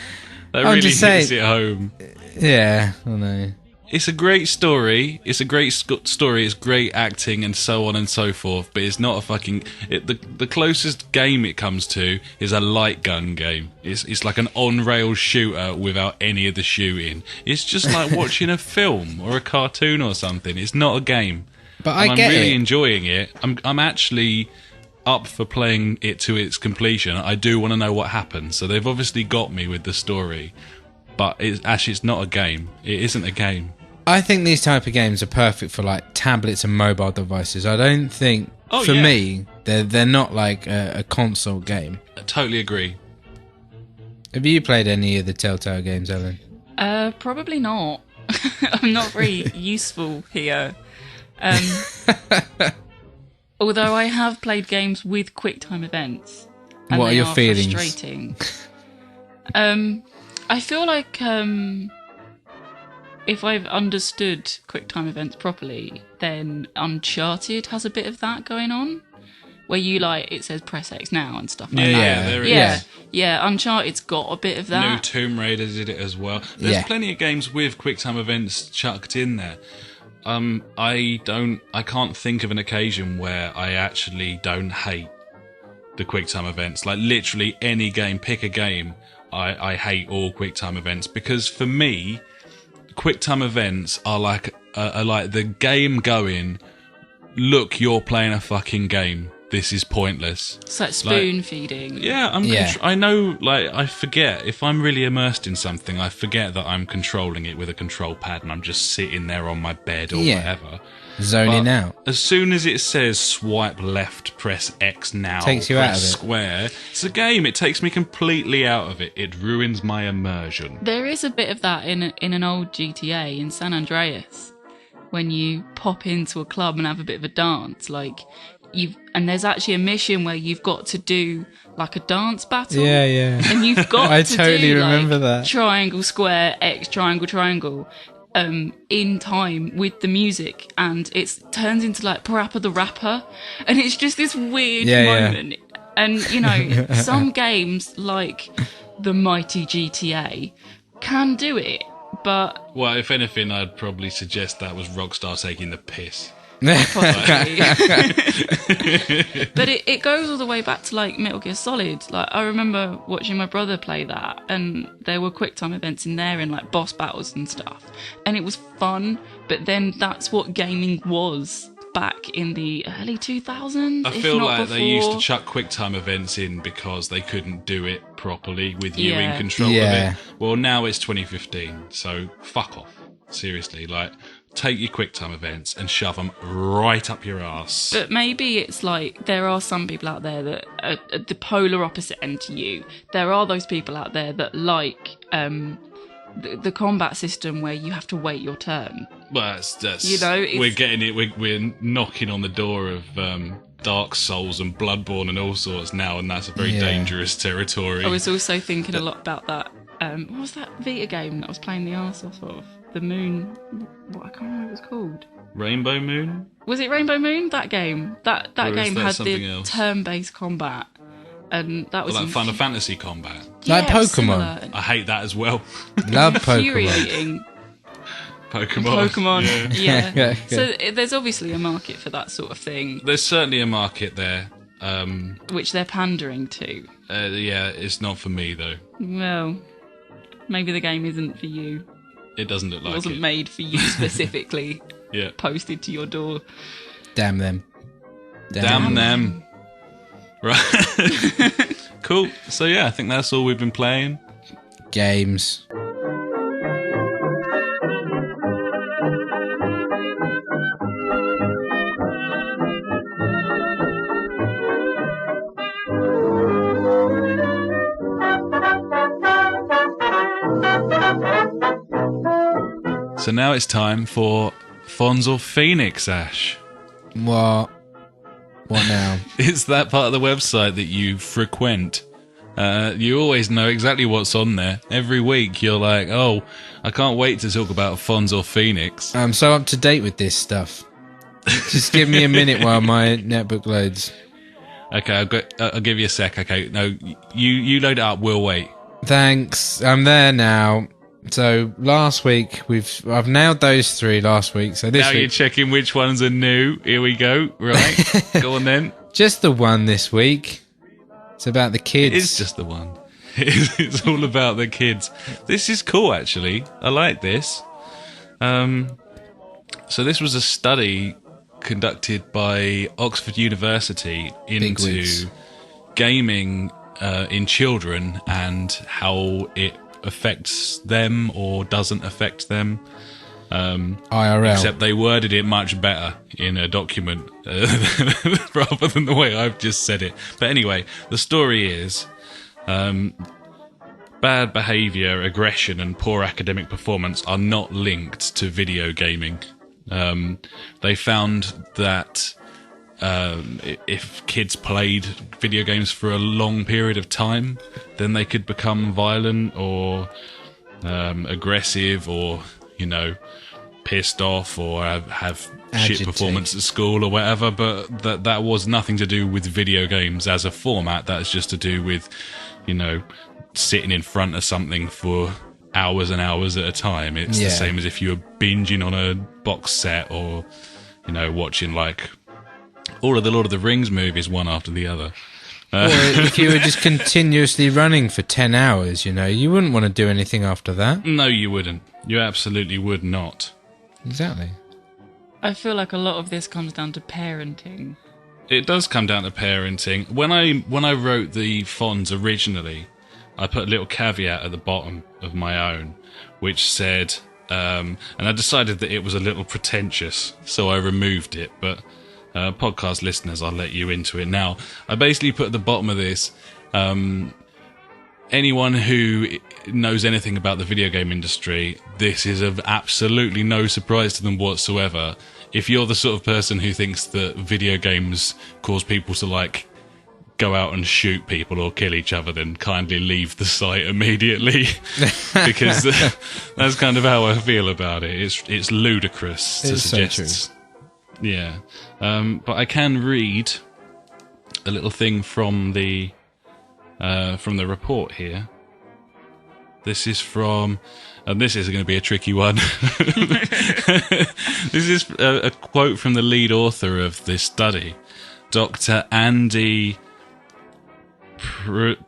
really hits it home. Yeah, I know. It's a great story. It's a great story. It's great acting and so on and so forth. But it's not a fucking. The closest game it comes to is a light gun game. It's like an on-rail shooter without any of the shooting. It's just like watching a film or a cartoon or something. It's not a game. But I'm really enjoying it. I'm actually up for playing it to its completion. I do want to know what happens. So they've obviously got me with the story. But it's not a game. It isn't a game. I think these type of games are perfect for like tablets and mobile devices. I don't think, me, they're not like a console game. I totally agree. Have you played any of the Telltale games, Ellen? Probably not. I'm not very useful here. Although I have played games with QuickTime events. And what are your feelings? Frustrating. I feel like if I've understood QuickTime events properly, then Uncharted has a bit of that going on, where you like it says press X now and stuff like that. Yeah, there it is. Yeah, Uncharted's got a bit of that. New Tomb Raider did it as well. There's plenty of games with QuickTime events chucked in there. I can't think of an occasion where I actually don't hate the QuickTime events. Like literally any game, pick a game. I hate all QuickTime events because for me, QuickTime events are like the game going, look, you're playing a fucking game. This is pointless. It's like spoon feeding. Yeah, I know, like, I forget. If I'm really immersed in something, I forget that I'm controlling it with a control pad and I'm just sitting there on my bed or whatever. Zoning out. As soon as it says swipe left, press X now, takes you out of it. Square, it's a game. It takes me completely out of it. It ruins my immersion. There is a bit of that in an old GTA in San Andreas, when you pop into a club and have a bit of a dance, like and there's actually a mission where you've got to do like a dance battle. Yeah. And you've got I to totally do remember like that. triangle, square, X, triangle. In time with the music, and it turns into like Parappa the Rapper, and it's just this weird moment. And you know, some games like the mighty GTA can do it, but well, if anything, I'd probably suggest that was Rockstar taking the piss. Possibly. But it goes all the way back to like Metal Gear Solid. Like I remember watching my brother play that, and there were QuickTime events in there and like boss battles and stuff, and it was fun. But then that's what gaming was back in the early 2000s. I feel like they used to chuck QuickTime events in because they couldn't do it properly with you in control of it. Well, now it's 2015, so fuck off. Seriously, like take your QuickTime events and shove them right up your ass. But maybe it's like there are some people out there that are at the polar opposite end to you. There are those people out there that like the combat system where you have to wait your turn. Well, that's You know, we're getting it. We're knocking on the door of Dark Souls and Bloodborne and all sorts now, and that's a very dangerous territory. I was also thinking a lot about that. What was that Vita game that I was playing the arse off of? The Moon. What, I can't remember what it was called. Rainbow Moon? Was it Rainbow Moon? That game. That Or is game that had something the else? turn-based combat, and that was Like Final Fantasy combat. Like it was Pokemon. similar. I hate that as well. Love Pokemon. Infuriating. Pokemon. Yeah. Yeah. So there's obviously a market for that sort of thing, There's certainly a market there. which they're pandering to. Yeah, it's not for me though. Well, maybe the game isn't for you. It doesn't look It like wasn't it. made for you specifically. Yeah. Posted to your door. Damn them. Damn them. Right. Cool. So yeah, I think that's all we've been playing. Games. So now it's time for Fonz or Phoenix, Ash. What? What now? It's that part of the website that you frequent. You always know exactly what's on there. Every week you're like, oh, I can't wait to talk about Fonz or Phoenix. I'm so up to date with this stuff. Just give me a minute while my netbook loads. Okay, I'll give you a sec. Okay, no, you load it up. We'll wait. Thanks. I'm there now. So last week I've nailed those three last week. So this Now you're week, checking which ones are new. Here we go. Right, go on then. just the one this week. It's about the kids. It's just the one. It's all about the kids. This is cool, actually. I like this. So this was a study conducted by Oxford University into Bigwigs. gaming in children and how it affects them or doesn't affect them. IRL. Except they worded it much better in a document rather than the way I've just said it. But anyway, the story is bad behaviour, aggression and poor academic performance are not linked to video gaming. They found that if kids played video games for a long period of time, then they could become violent or aggressive or, you know, pissed off or have shit Agitate. performance at school or whatever. But that was nothing to do with video games as a format. That's just to do with, you know, sitting in front of something for hours and hours at a time. It's the same as if you were binging on a box set or, you know, watching like all of the Lord of the Rings movies one after the other. Or if you were just continuously running for 10 hours, you know, you wouldn't want to do anything after that. No, you wouldn't. You absolutely would not. Exactly. I feel like a lot of this comes down to parenting. It does come down to parenting. When I wrote the Fonz originally, I put a little caveat at the bottom of my own, which said, and I decided that it was a little pretentious, so I removed it, but podcast listeners, I'll let you into it now. I basically put at the bottom of this, anyone who knows anything about the video game industry, this is of absolutely no surprise to them whatsoever. If you're the sort of person who thinks that video games cause people to, like, go out and shoot people or kill each other, then kindly leave the site immediately. Because that's kind of how I feel about it. It's ludicrous to It's so suggest. Yeah. But I can read a little thing from the report here. This is from, and this is going to be a tricky one. This is a quote from the lead author of this study, Dr. Andy Przybylski.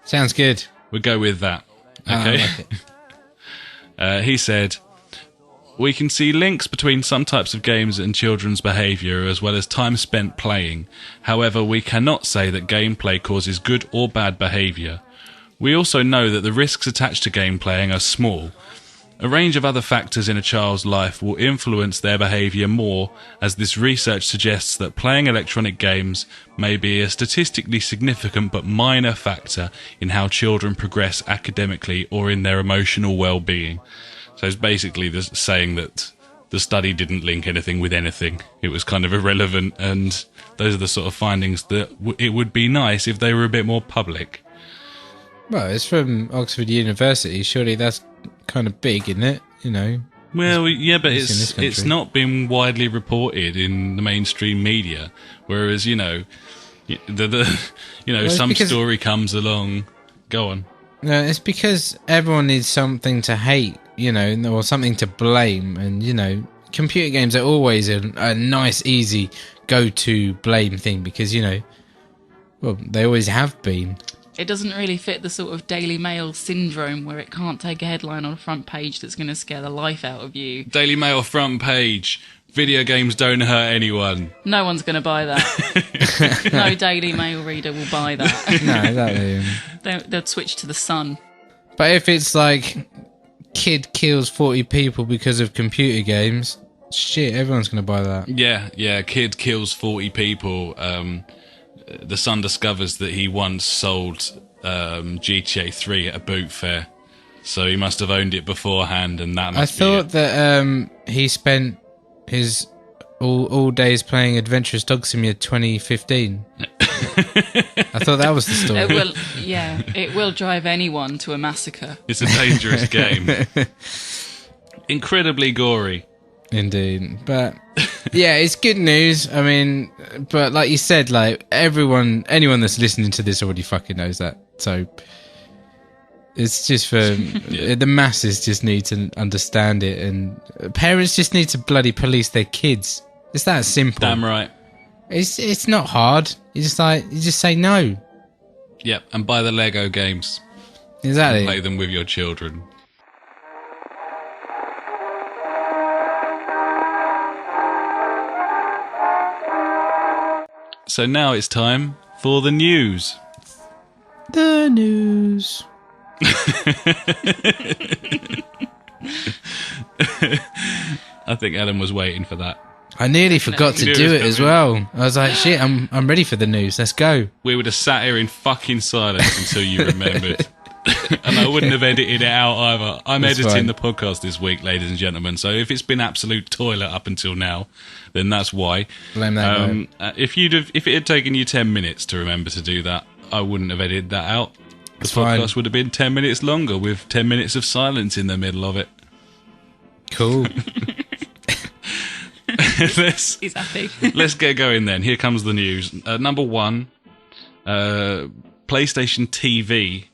Sounds good. We'll go with that. I Okay. like it. He said, "We can see links between some types of games and children's behaviour as well as time spent playing. However, we cannot say that gameplay causes good or bad behaviour. We also know that the risks attached to game playing are small. A range of other factors in a child's life will influence their behaviour more, as this research suggests that playing electronic games may be a statistically significant but minor factor in how children progress academically or in their emotional well-being. So it's basically saying that the study didn't link anything with anything. It was kind of irrelevant, and those are the sort of findings that it would be nice if they were a bit more public. Well, it's from Oxford University. Surely that's kind of big, isn't it? You know. Well, yeah, but it's it's not been widely reported in the mainstream media. Whereas, you know, some story comes along. Go on. No, it's because everyone needs something to hate, you know, or something to blame, and you know, computer games are always a nice, easy go-to blame thing because, you know, well, they always have been. It doesn't really fit the sort of Daily Mail syndrome where it can't take a headline on a front page that's going to scare the life out of you. Daily Mail front page. Video games don't hurt anyone. No one's going to buy that. No Daily Mail reader will buy that. No, exactly. They'll switch to the Sun. But if it's like, kid kills 40 people because of computer games, shit, everyone's going to buy that. Yeah, kid kills 40 people. The Sun discovers that he once sold GTA 3 at a boot fair, so he must have owned it beforehand, and that must be it. That he spent his all days playing Adventurous Dog Simulator 2015. I thought that was the story. It will drive anyone to a massacre. It's a dangerous game. Incredibly gory. Indeed, but yeah, it's good news. I mean, but like you said, like anyone that's listening to this already fucking knows that. So it's just for the masses just need to understand it, and parents just need to bloody police their kids. It's that simple. Damn right. It's not hard. You just say no. Yep, and buy the Lego games. Exactly. And play them with your children. So now it's time for the news. The news. I think Ellen was waiting for that. I nearly forgot to do it as well. I was like, shit, I'm ready for the news. Let's go. We would have sat here in fucking silence until you remembered. And I wouldn't have edited it out either. I'm editing the podcast this week, ladies and gentlemen. So if it's been absolute toilet up until now, then that's why. Blame that guy. If it had taken you 10 minutes to remember to do that, I wouldn't have edited that out. The podcast would have been 10 minutes longer with 10 minutes of silence in the middle of it. Cool. He's happy. Let's get going then. Here comes the news. Number one, PlayStation TV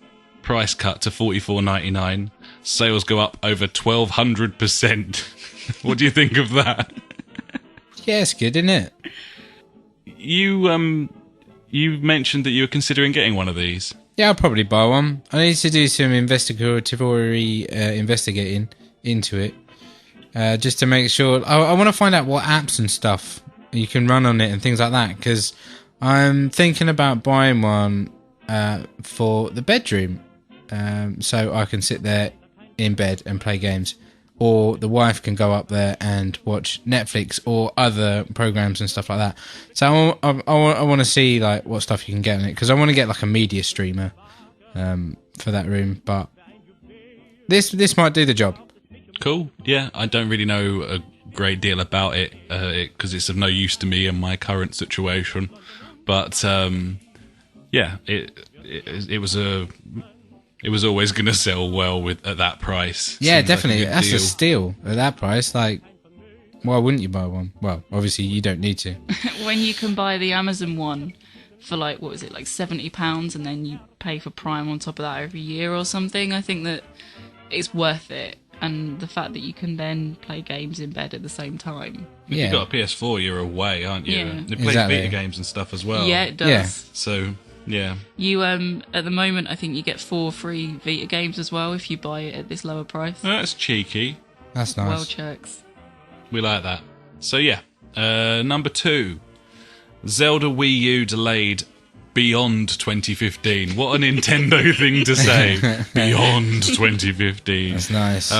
price cut to $44.99. Sales go up over 1,200%. What do you think of that? Yeah, it's good, isn't it? You mentioned that you were considering getting one of these. Yeah, I'll probably buy one. I need to do some investigatory investigating into it. Just to make sure. I want to find out what apps and stuff you can run on it and things like that, because I'm thinking about buying one for the bedroom, so I can sit there in bed and play games, or the wife can go up there and watch Netflix or other programs and stuff like that. So I want to see like what stuff you can get on it, because I want to get like a media streamer for that room. But this might do the job. Cool. Yeah, I don't really know a great deal about it because it's of no use to me in my current situation. But yeah, it was always going to sell well at that price. Yeah, Seems definitely. like That's deal. a steal at that price. Like, why wouldn't you buy one? Well, obviously you don't need to. When you can buy the Amazon one for like, what was it, like £70, and then you pay for Prime on top of that every year or something, I think that it's worth it. And the fact that you can then play games in bed at the same time. If you've got a PS4, you're away, aren't you? Yeah. It plays Vita games and stuff as well. Yeah, it does. Yeah. So, yeah. You at the moment, I think you get 4 free Vita games as well if you buy it at this lower price. That's cheeky. That's nice. Well, checks. We like that. So, yeah. Number 2. Zelda Wii U delayed beyond 2015. What a Nintendo thing to say. Beyond 2015. That's nice.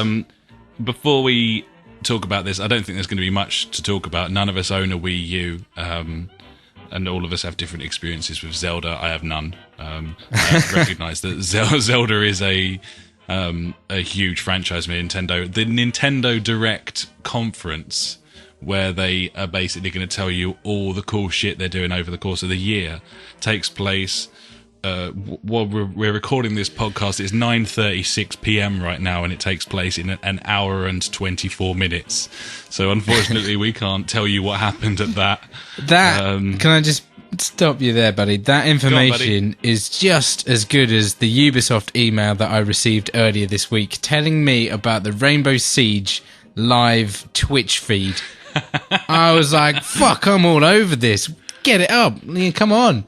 Before we talk about this, I don't think there's going to be much to talk about. None of us own a Wii U, and all of us have different experiences with Zelda. I have none. I recognise that Zelda is a huge franchise for Nintendo. The Nintendo Direct conference, where they are basically going to tell you all the cool shit they're doing over the course of the year, takes place while we're recording this podcast. It's 9:36 p.m. right now, and it takes place in an hour and 24 minutes. So unfortunately, we can't tell you what happened at that. Can I just stop you there, buddy? That information is just as good as the Ubisoft email that I received earlier this week telling me about the Rainbow Siege live Twitch feed. I was like, fuck, I'm all over this. Get it up. Come on.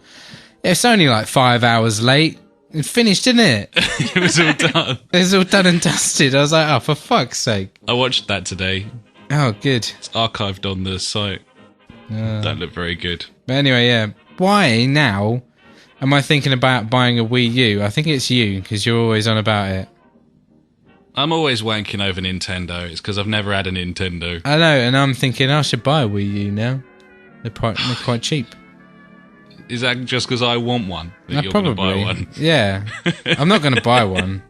It's only like 5 hours late. It finished, didn't it? It was all done. It was all done and dusted. I was like, oh, for fuck's sake. I watched that today. Oh, good. It's archived on the site. Don't look very good. But anyway, yeah. Why now am I thinking about buying a Wii U? I think it's you, because you're always on about it. I'm always wanking over Nintendo. It's because I've never had a Nintendo. I know, and I'm thinking I should buy a Wii U now. They're quite cheap. Is that just because I want one that you're going to buy one? Yeah. I'm not going to buy one,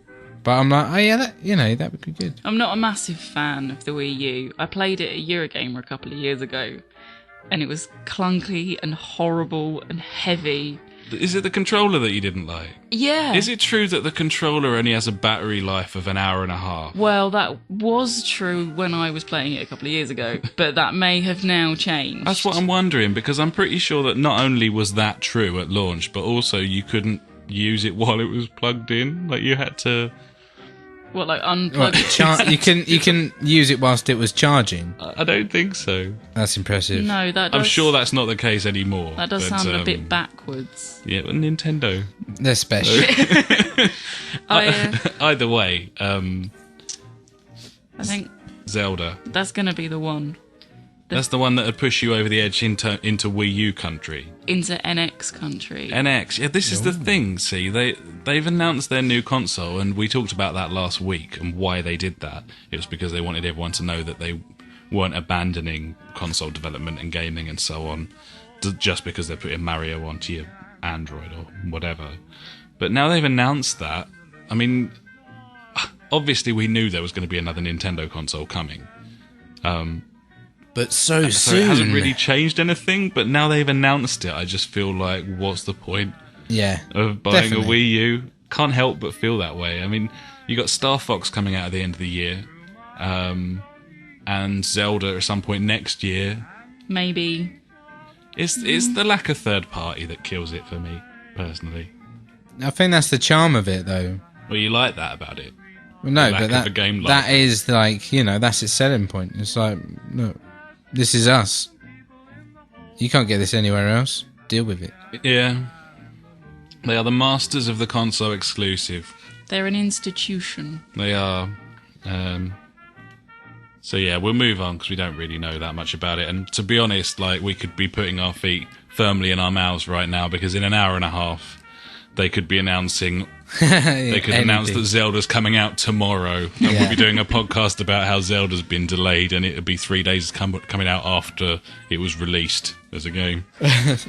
but I'm like, oh yeah, that would be good. I'm not a massive fan of the Wii U. I played it at Eurogamer a couple of years ago, and it was clunky and horrible and heavy. Is it the controller that you didn't like? Yeah. Is it true that the controller only has a battery life of an hour and a half? Well, that was true when I was playing it a couple of years ago, but that may have now changed. That's what I'm wondering, because I'm pretty sure that not only was that true at launch, but also you couldn't use it while it was plugged in. Like, you had to... What, like unplug it? You can use it whilst it was charging. I don't think so. That's impressive. No, that does... I'm sure that's not the case anymore. That does sound a bit backwards. Yeah, but Nintendo. They're special. Either way, I think Zelda. that's going to be the one. That's the one that would push you over the edge into Wii U country. Into NX country. NX, yeah, this is the thing, see, they've announced their new console, and we talked about that last week, and why they did that. It was because they wanted everyone to know that they weren't abandoning console development and gaming and so on, just because they're putting Mario onto your Android or whatever. But now they've announced that, I mean, obviously we knew there was going to be another Nintendo console coming. But so soon. It hasn't really changed anything, but now they've announced it, I just feel like, what's the point of buying definitely. a Wii U? Can't help but feel that way. I mean, you got Star Fox coming out at the end of the year, and Zelda at some point next year. Maybe. It's the lack of third party that kills it for me, personally. I think that's the charm of it, though. Well, you like that about it. Well, no, The lack but of a game that life. is like, that's its selling point. It's like, look, this is us. You can't get this anywhere else. Deal with it. Yeah. They are the masters of the console exclusive. They're an institution. They are. So yeah, we'll move on because we don't really know that much about it. And to be honest, like, we could be putting our feet firmly in our mouths right now, because in an hour and a half they could be announcing announce that Zelda's coming out tomorrow, and we'll be doing a podcast about how Zelda's been delayed, and it'll be 3 days coming out after it was released as a game.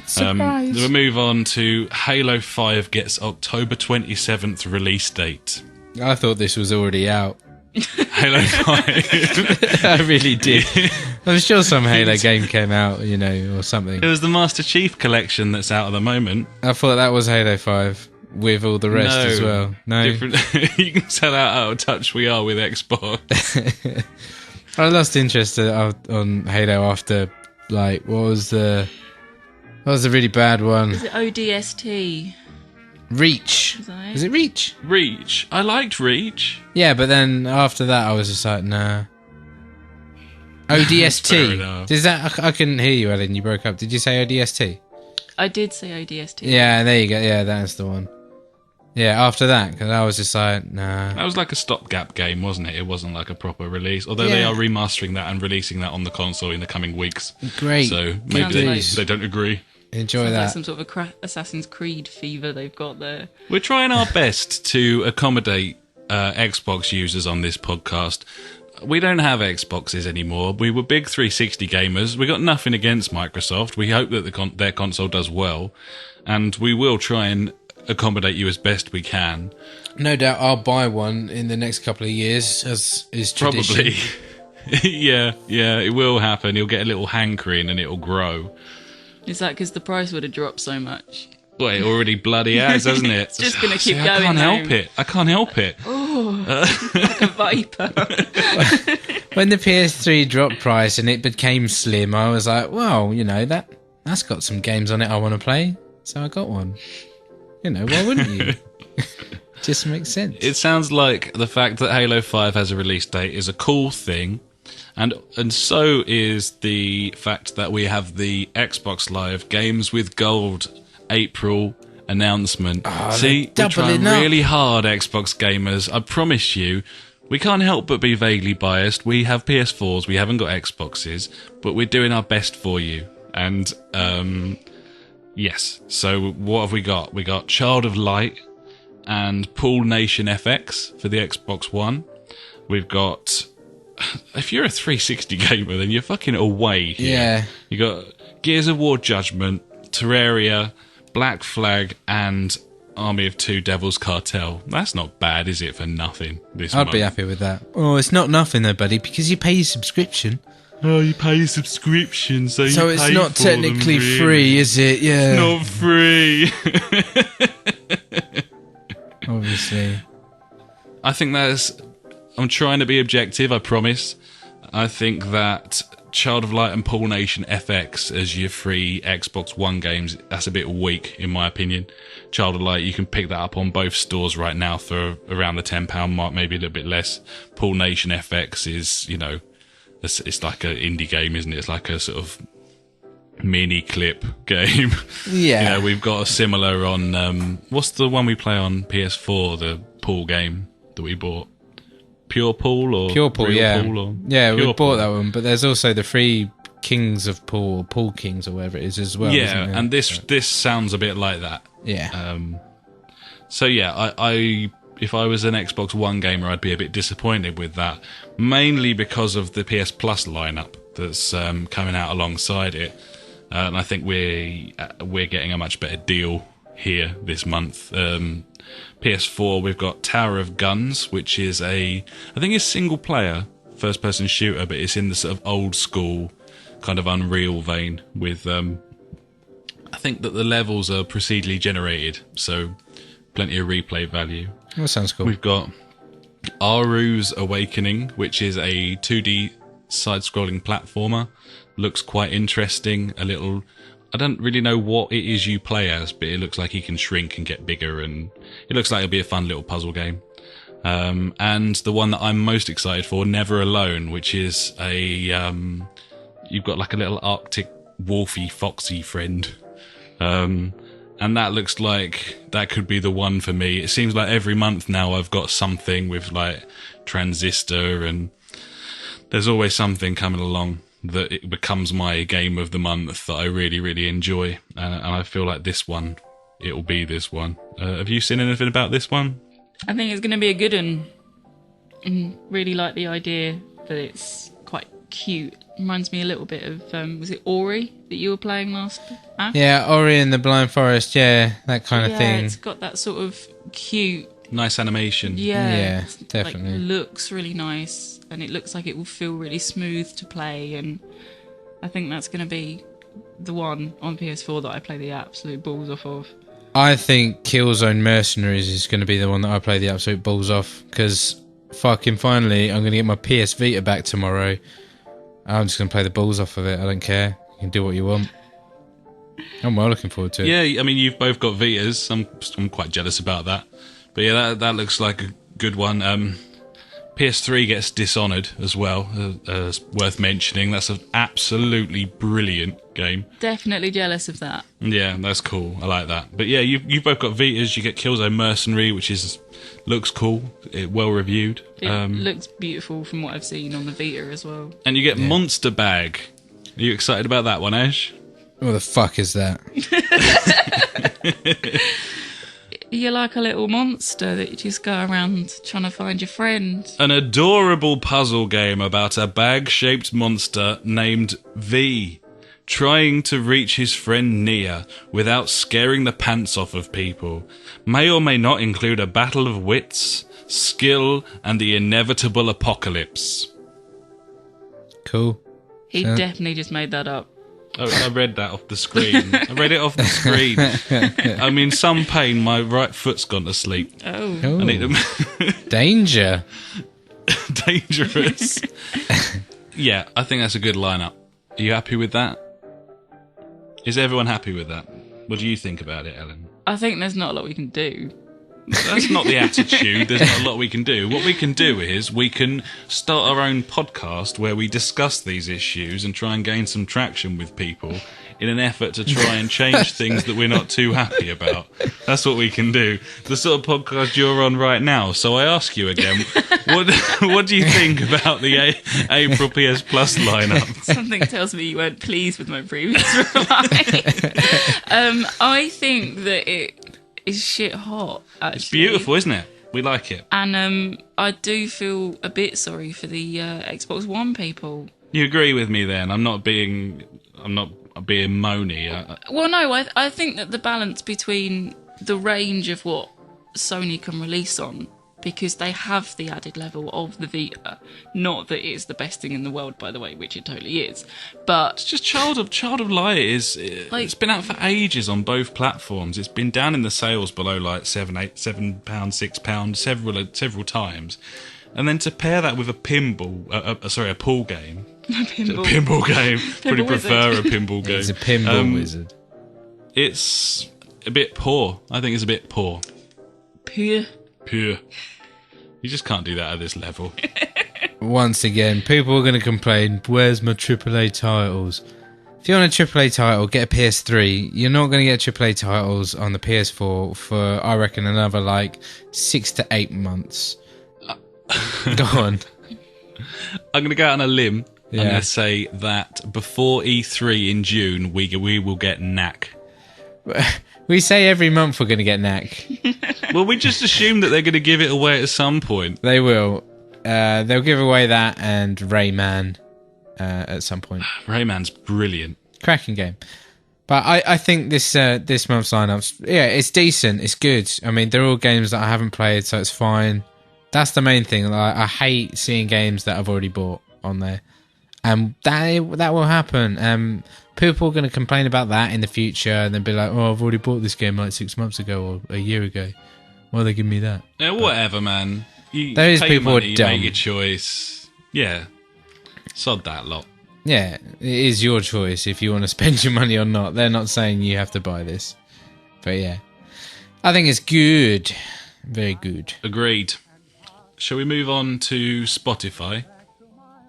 Surprise. We'll move on to Halo 5 gets October 27th release date. I thought this was already out. Halo 5. I really did. I'm sure some Halo game came out, or something. It was the Master Chief collection that's out at the moment. I thought that was Halo 5 with all the rest as well. No. Different. You can tell how out of touch we are with Xbox. I lost interest on Halo after, like, what was the really bad one? Is it ODST? Reach. Is it Reach? Reach. I liked Reach. Yeah, but then after that I was just like, nah. Fair ODST. enough. Does that? I couldn't hear you, Ellen. You broke up. Did you say ODST? I did say ODST. Yeah, there you go. Yeah, that's the one. Yeah, after that, because I was just like, nah. That was like a stopgap game, wasn't it? It wasn't like a proper release. Although they are remastering that and releasing that on the console in the coming weeks. Great. So Sounds maybe like- they don't agree. Enjoy Sounds that. like some sort of Assassin's Creed fever they've got there. We're trying our best to accommodate Xbox users on this podcast. We don't have Xboxes anymore. We were big 360 gamers. We got nothing against Microsoft. We hope that their console does well, and we will try and accommodate you as best we can. No doubt I'll buy one in the next couple of years, as is tradition. Probably. yeah, it will happen. You'll get a little hankering and it'll grow. Is that because the price would have dropped so much? Well, it already bloody has, hasn't it? It's just going to keep going. I can't help it. I can't help it. Like a viper. When the PS3 dropped price and it became slim, I was like, well, that's got some games on it I want to play. So I got one. Why wouldn't you? Just makes sense. It sounds like the fact that Halo 5 has a release date is a cool thing. And so is the fact that we have the Xbox Live Games with Gold April announcement. See, we're trying really hard, Xbox gamers. I promise you, we can't help but be vaguely biased. We have PS4s, we haven't got Xboxes, but we're doing our best for you. And, yes. So what have we got? We got Child of Light and Pool Nation FX for the Xbox One. We've got... If you're a 360 gamer, then you're fucking away here. Yeah. You got Gears of War Judgment, Terraria, Black Flag, and Army of Two Devils Cartel. That's not bad, is it, for nothing this month? I'd be happy with that. Oh, it's not nothing though, buddy, because you pay your subscription. Oh, you pay a subscription, so So you it's pay not for technically them, really. free, is it? Yeah. Not free. Obviously. I think I'm trying to be objective, I promise. I think that Child of Light and Pool Nation FX as your free Xbox One games, that's a bit weak, in my opinion. Child of Light, you can pick that up on both stores right now for around the £10 mark, maybe a little bit less. Pool Nation FX is, it's like an indie game, isn't it? It's like a sort of mini clip game. Yeah. We've got a similar on, what's the one we play on PS4, the pool game that we bought? Pure Pool or Pure Pool, Real yeah. Pool or Yeah, we Pure bought Pool? that one, but there's also the free Kings of Pool, or Pool Kings, or whatever it is as well. Yeah, isn't there? and this sounds a bit like that. Yeah. So yeah, I if I was an Xbox One gamer, I'd be a bit disappointed with that, mainly because of the PS Plus lineup that's coming out alongside it, and I think we're getting a much better deal here this month. PS4, we've got Tower of Guns, which is I think it's single player first person shooter, but it's in the sort of old school kind of Unreal vein with I think that the levels are procedurally generated, so plenty of replay value. That sounds cool. We've got Aru's Awakening, which is a 2D side-scrolling platformer. Looks quite interesting. I don't really know what it is you play as, but it looks like he can shrink and get bigger, and it looks like it'll be a fun little puzzle game. And the one that I'm most excited for, Never Alone, which is you've got like a little Arctic wolfy foxy friend. And that looks like that could be the one for me. It seems like every month now I've got something with like Transistor, and there's always something coming along that it becomes my game of the month that I really, really enjoy. And I feel like this one, it'll be this one. Have you seen anything about this one? I think it's going to be a good one. And really like the idea that it's quite cute. Reminds me a little bit of, was it Ori that you were playing last? Ash? Yeah, Ori and the Blind Forest, yeah, that kind of thing. Yeah, it's got that sort of cute. Nice animation. Yeah, definitely. Like, looks really nice, and it looks like it will feel really smooth to play, and I think that's going to be the one on PS4 that I play the absolute balls off of. I think Killzone Mercenaries is going to be the one that I play the absolute balls off, because fucking finally I'm going to get my PS Vita back tomorrow. I'm just going to play the balls off of it. I don't care. You can do what you want. I'm well looking forward to it. Yeah, I mean, you've both got Vitas. I'm quite jealous about that. But yeah, that looks like a good one. PS3 gets Dishonored as well, worth mentioning. That's an absolutely brilliant game. Definitely jealous of that. Yeah, that's cool. I like that. But yeah, you've both got Vitas. You get Killzone Mercenary, which looks cool. Well reviewed. It looks beautiful from what I've seen on the Vita as well. And you get Monster Bag. Are you excited about that one, Ash? What the fuck is that? You're like a little monster that you just go around trying to find your friend. An adorable puzzle game about a bag-shaped monster named V, trying to reach his friend Nia without scaring the pants off of people. May or may not include a battle of wits, skill, and the inevitable apocalypse. Cool. He definitely just made that up. Oh, I read that off the screen. I read it off the screen. I'm in some pain. My right foot's gone to sleep. Oh. I need to... Danger. Dangerous. Yeah, I think that's a good lineup. Are you happy with that? Is everyone happy with that? What do you think about it, Ellen? I think there's not a lot we can do. That's not the attitude. There's not a lot we can do. What we can do is we can start our own podcast where we discuss these issues and try and gain some traction with people in an effort to try and change things that we're not too happy about. That's what we can do. The sort of podcast you're on right now. So I ask you again, what do you think about the April PS Plus lineup? Something tells me you weren't pleased with my previous reply. I think that it is shit hot, actually. It's beautiful, isn't it? We like it. And I do feel a bit sorry for the Xbox One people. You agree with me then? I'm not being moany. Well, no, I think that the balance between the range of what Sony can release on, because they have the added level of the Vita, not that it's the best thing in the world, by the way, which it totally is, but it's just Child of Light it's been out for ages on both platforms. It's been down in the sales below like £7, £6 several times, and then to pair that with a a pool game. A pinball game. Pretty prefer a pinball game. It's a pinball wizard. It's a bit poor. I think it's a bit poor. Pure. You just can't do that at this level. Once again, people are going to complain, where's my AAA titles? If you want a AAA title, get a PS3. You're not going to get AAA titles on the PS4 for, I reckon, another like 6 to 8 months. Go on. I'm going to go out on a limb. Yeah. I'm going to say that before E3 in June, we will get Knack. We say every month we're going to get Knack. Well, we just assume that they're going to give it away at some point. They will. They'll give away that and Rayman at some point. Rayman's brilliant. Cracking game. But I think this month's lineups, yeah, it's decent. It's good. I mean, they're all games that I haven't played, so it's fine. That's the main thing. Like, I hate seeing games that I've already bought on there. That will happen. People are going to complain about that in the future and then be like, oh, I've already bought this game like 6 months ago or a year ago. Why are they giving me that? Yeah, whatever, man. Those pay people your money, are dumb. You make your choice. Yeah. Sod that lot. Yeah, it is your choice if you want to spend your money or not. They're not saying you have to buy this. But yeah. I think it's good. Very good. Agreed. Shall we move on to Spotify?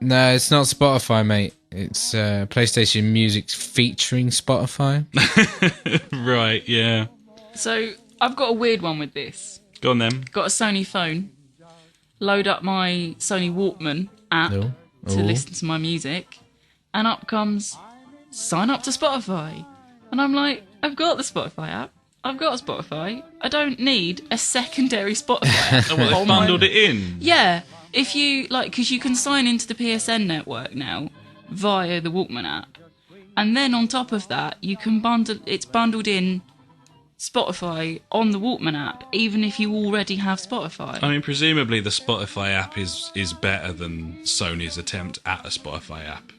No, it's not Spotify, mate. It's PlayStation Music featuring Spotify. Right, yeah. So, I've got a weird one with this. Go on then. Got a Sony phone. Load up my Sony Walkman app to listen to my music. And up comes, sign up to Spotify. And I'm like, I've got the Spotify app. I've got Spotify. I don't need a secondary Spotify app. Oh, well, they bundled it in. Yeah. If you, like, because you can sign into the PSN network now via the Walkman app. And then on top of that, you can it's bundled in Spotify on the Walkman app, even if you already have Spotify. I mean, presumably the Spotify app is better than Sony's attempt at a Spotify app.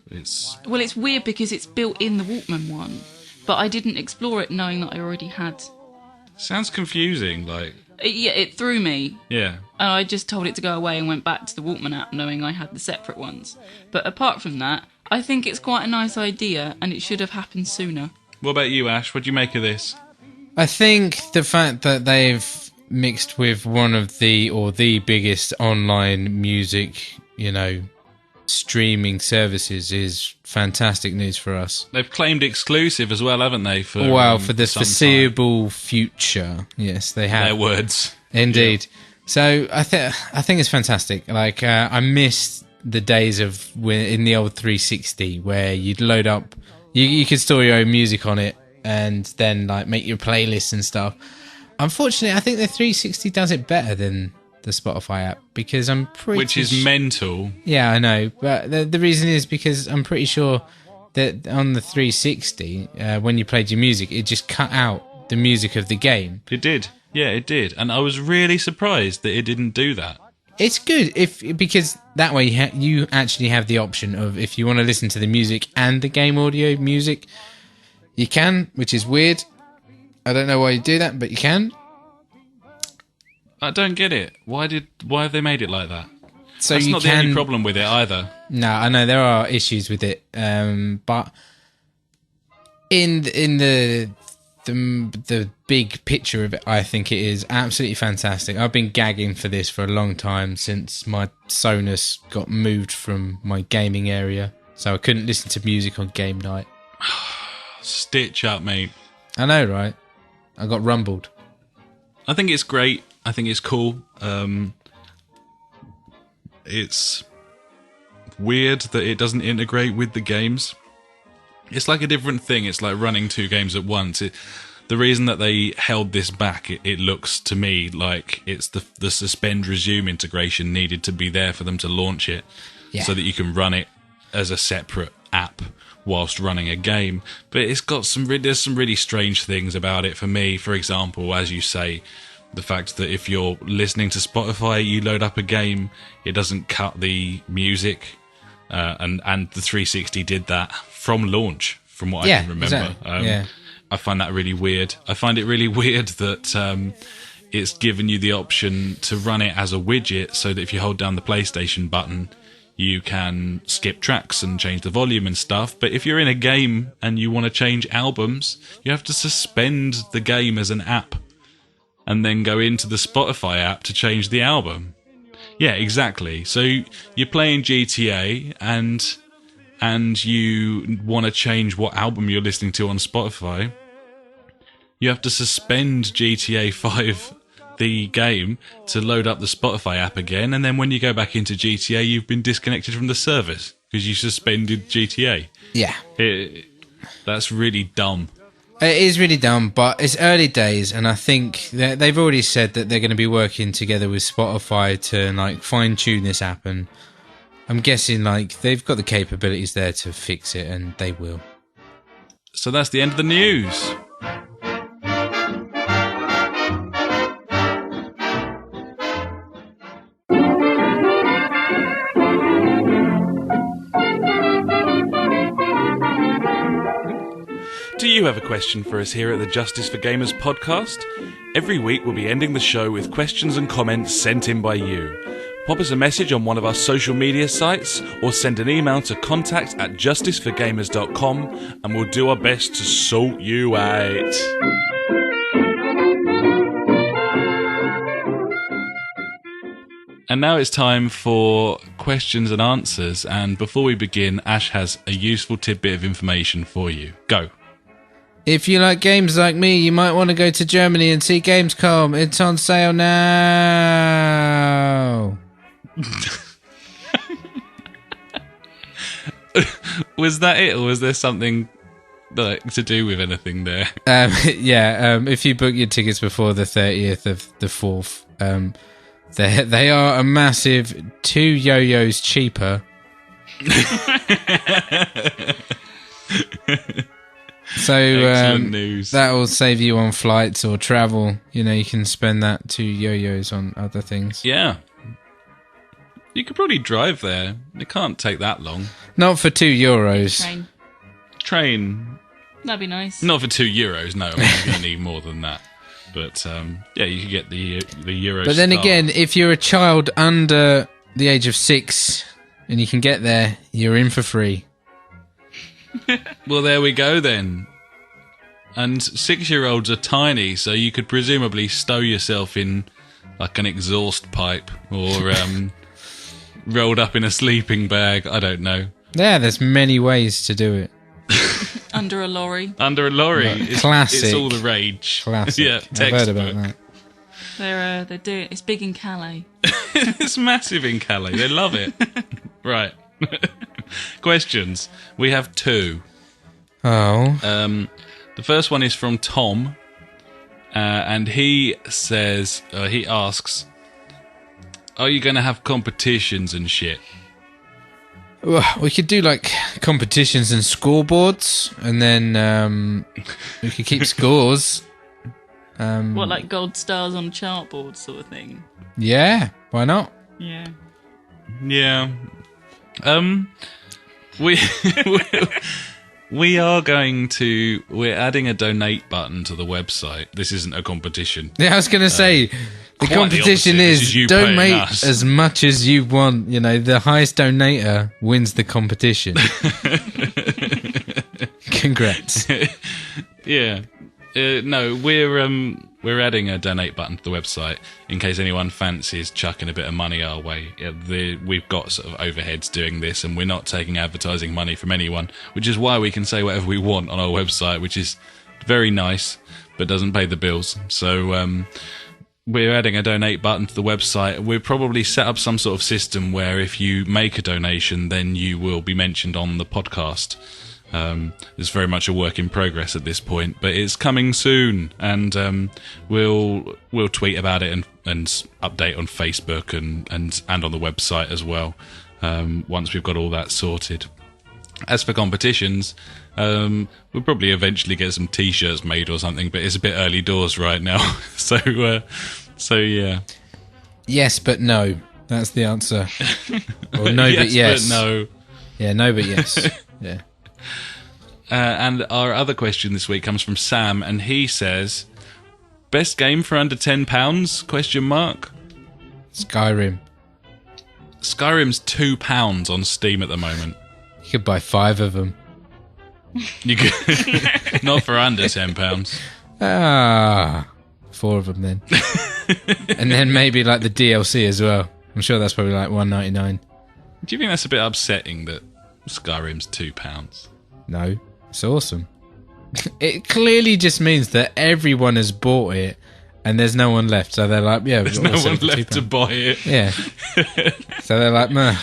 Well, it's weird because it's built in the Walkman one, but I didn't explore it knowing that I already had. Sounds confusing, like... It threw me. Yeah. And I just told it to go away and went back to the Walkman app knowing I had the separate ones. But apart from that, I think it's quite a nice idea and it should have happened sooner. What about you, Ash? What do you make of this? I think the fact that they've mixed with one of the biggest online music, streaming services is fantastic news for us. They've claimed exclusive as well, haven't they? For the foreseeable future. Yes, they have. Their words. Indeed. Yeah. So I think it's fantastic. Like I missed the days of in the old 360 where you'd load up You could store your own music on it and then like make your playlists and stuff. Unfortunately, I think the 360 does it better than the Spotify app because I'm pretty... Which is mental. Yeah, I know. But the reason is because I'm pretty sure that on the 360, when you played your music, it just cut out the music of the game. It did. Yeah, it did. And I was really surprised that it didn't do that. It's good because that way you actually have the option of if you want to listen to the music and the game audio music, you can, which is weird. I don't know why you do that, but you can. I don't get it. Why have they made it like that? So That's you not the only problem with it either. No, I know there are issues with it, but in the big picture of it, I think it is absolutely fantastic. I've been gagging for this for a long time since my Sonos got moved from my gaming area, so I couldn't listen to music on game night. Stitch up, mate. I know, right? I got rumbled. I think it's great. I think it's cool. It's weird that it doesn't integrate with the games. It's like a different thing. It's like running two games at once. The reason that they held this back, it looks to me like it's the suspend resume integration needed to be there for them to launch it, so that you can run it as a separate app whilst running a game. But it's got there's some really strange things about it for me. For example, as you say, the fact that if you're listening to Spotify, you load up a game, it doesn't cut the music, and the 360 did that from launch, from what I can remember. Exactly. I find that really weird. I find it really weird that it's given you the option to run it as a widget, so that if you hold down the PlayStation button, you can skip tracks and change the volume and stuff. But if you're in a game and you want to change albums, you have to suspend the game as an app and then go into the Spotify app to change the album. Yeah, exactly. So you're playing GTA and you want to change what album you're listening to on Spotify. You have to suspend GTA 5, the game, to load up the Spotify app again, and then when you go back into GTA, you've been disconnected from the service because you suspended GTA. Yeah. That's really dumb. It is really dumb, but it's early days, and I think they've already said that they're going to be working together with Spotify to like fine-tune this app, and I'm guessing like they've got the capabilities there to fix it, and they will. So that's the end of the news. Do you have a question for us here at the Justice for Gamers podcast? Every week we'll be ending the show with questions and comments sent in by you. Pop us a message on one of our social media sites or send an email to contact@justiceforgamers.com and we'll do our best to sort you out. And now it's time for questions and answers, and before we begin, Ash has a useful tidbit of information for you. Go. If you like games like me, you might want to go to Germany and see Gamescom. It's on sale now. Was that it, or was there something like to do with anything there? If you book your tickets before the 30th of the 4th, they are a massive 2 yo-yos cheaper. So excellent news. That will save you on flights or travel. You know, you can spend that 2 yo-yos on other things. Yeah. You could probably drive there. It can't take that long. Not for €2. Train. That'd be nice. Not for €2, no. I mean, you're going to need more than that. But, you could get the Euro But then Star. again, if you're a child under the age of 6 and you can get there, you're in for free. Well, there we go then. And 6-year-olds are tiny, so you could presumably stow yourself in like an exhaust pipe or rolled up in a sleeping bag. I don't know. Yeah, there's many ways to do it. Under a lorry. Under a lorry. Classic. It's all the rage. Classic. Yeah, I've heard about that. They're doing. It's big in Calais. It's massive in Calais. They love it. Right. Questions. We have 2. Oh. The first one is from Tom, and he says, he asks, are you going to have competitions and shit? Well, we could do like competitions and scoreboards, and then we could keep scores. What, like gold stars on chartboard sort of thing? Yeah, why not? Yeah. Yeah. We we're adding a donate button to the website. This isn't a competition. Yeah, I was going to say, the competition This is you paying donate us. as much as you want. You know, the highest donator wins the competition. Congrats. Yeah. No, we're adding a donate button to the website in case anyone fancies chucking a bit of money our way. We've got sort of overheads doing this, and we're not taking advertising money from anyone, which is why we can say whatever we want on our website, which is very nice, but doesn't pay the bills. So we're adding a donate button to the website. We'll probably set up some sort of system where if you make a donation, then you will be mentioned on the podcast. It's very much a work in progress at this point, but it's coming soon, and we'll tweet about it and update on Facebook and on the website as well once we've got all that sorted. As for competitions, we'll probably eventually get some T-shirts made or something, but it's a bit early doors right now. So yeah. Yes, but no. That's the answer. Or no, yes, but yes. But no. Yeah, no, but yes. Yeah. And our other question this week comes from Sam, and he says, "Best game for under £10? Question mark. Skyrim. Skyrim's £2 on Steam at the moment. You could buy 5 of them. You could, not for under £10. 4 of them then. And then maybe like the DLC as well. I'm sure that's probably like $1.99. Do you think that's a bit upsetting that Skyrim's £2? No, it's awesome. It clearly just means that everyone has bought it and there's no one left. So they're like, yeah, There's no one left to buy it. Yeah. So they're like, I'll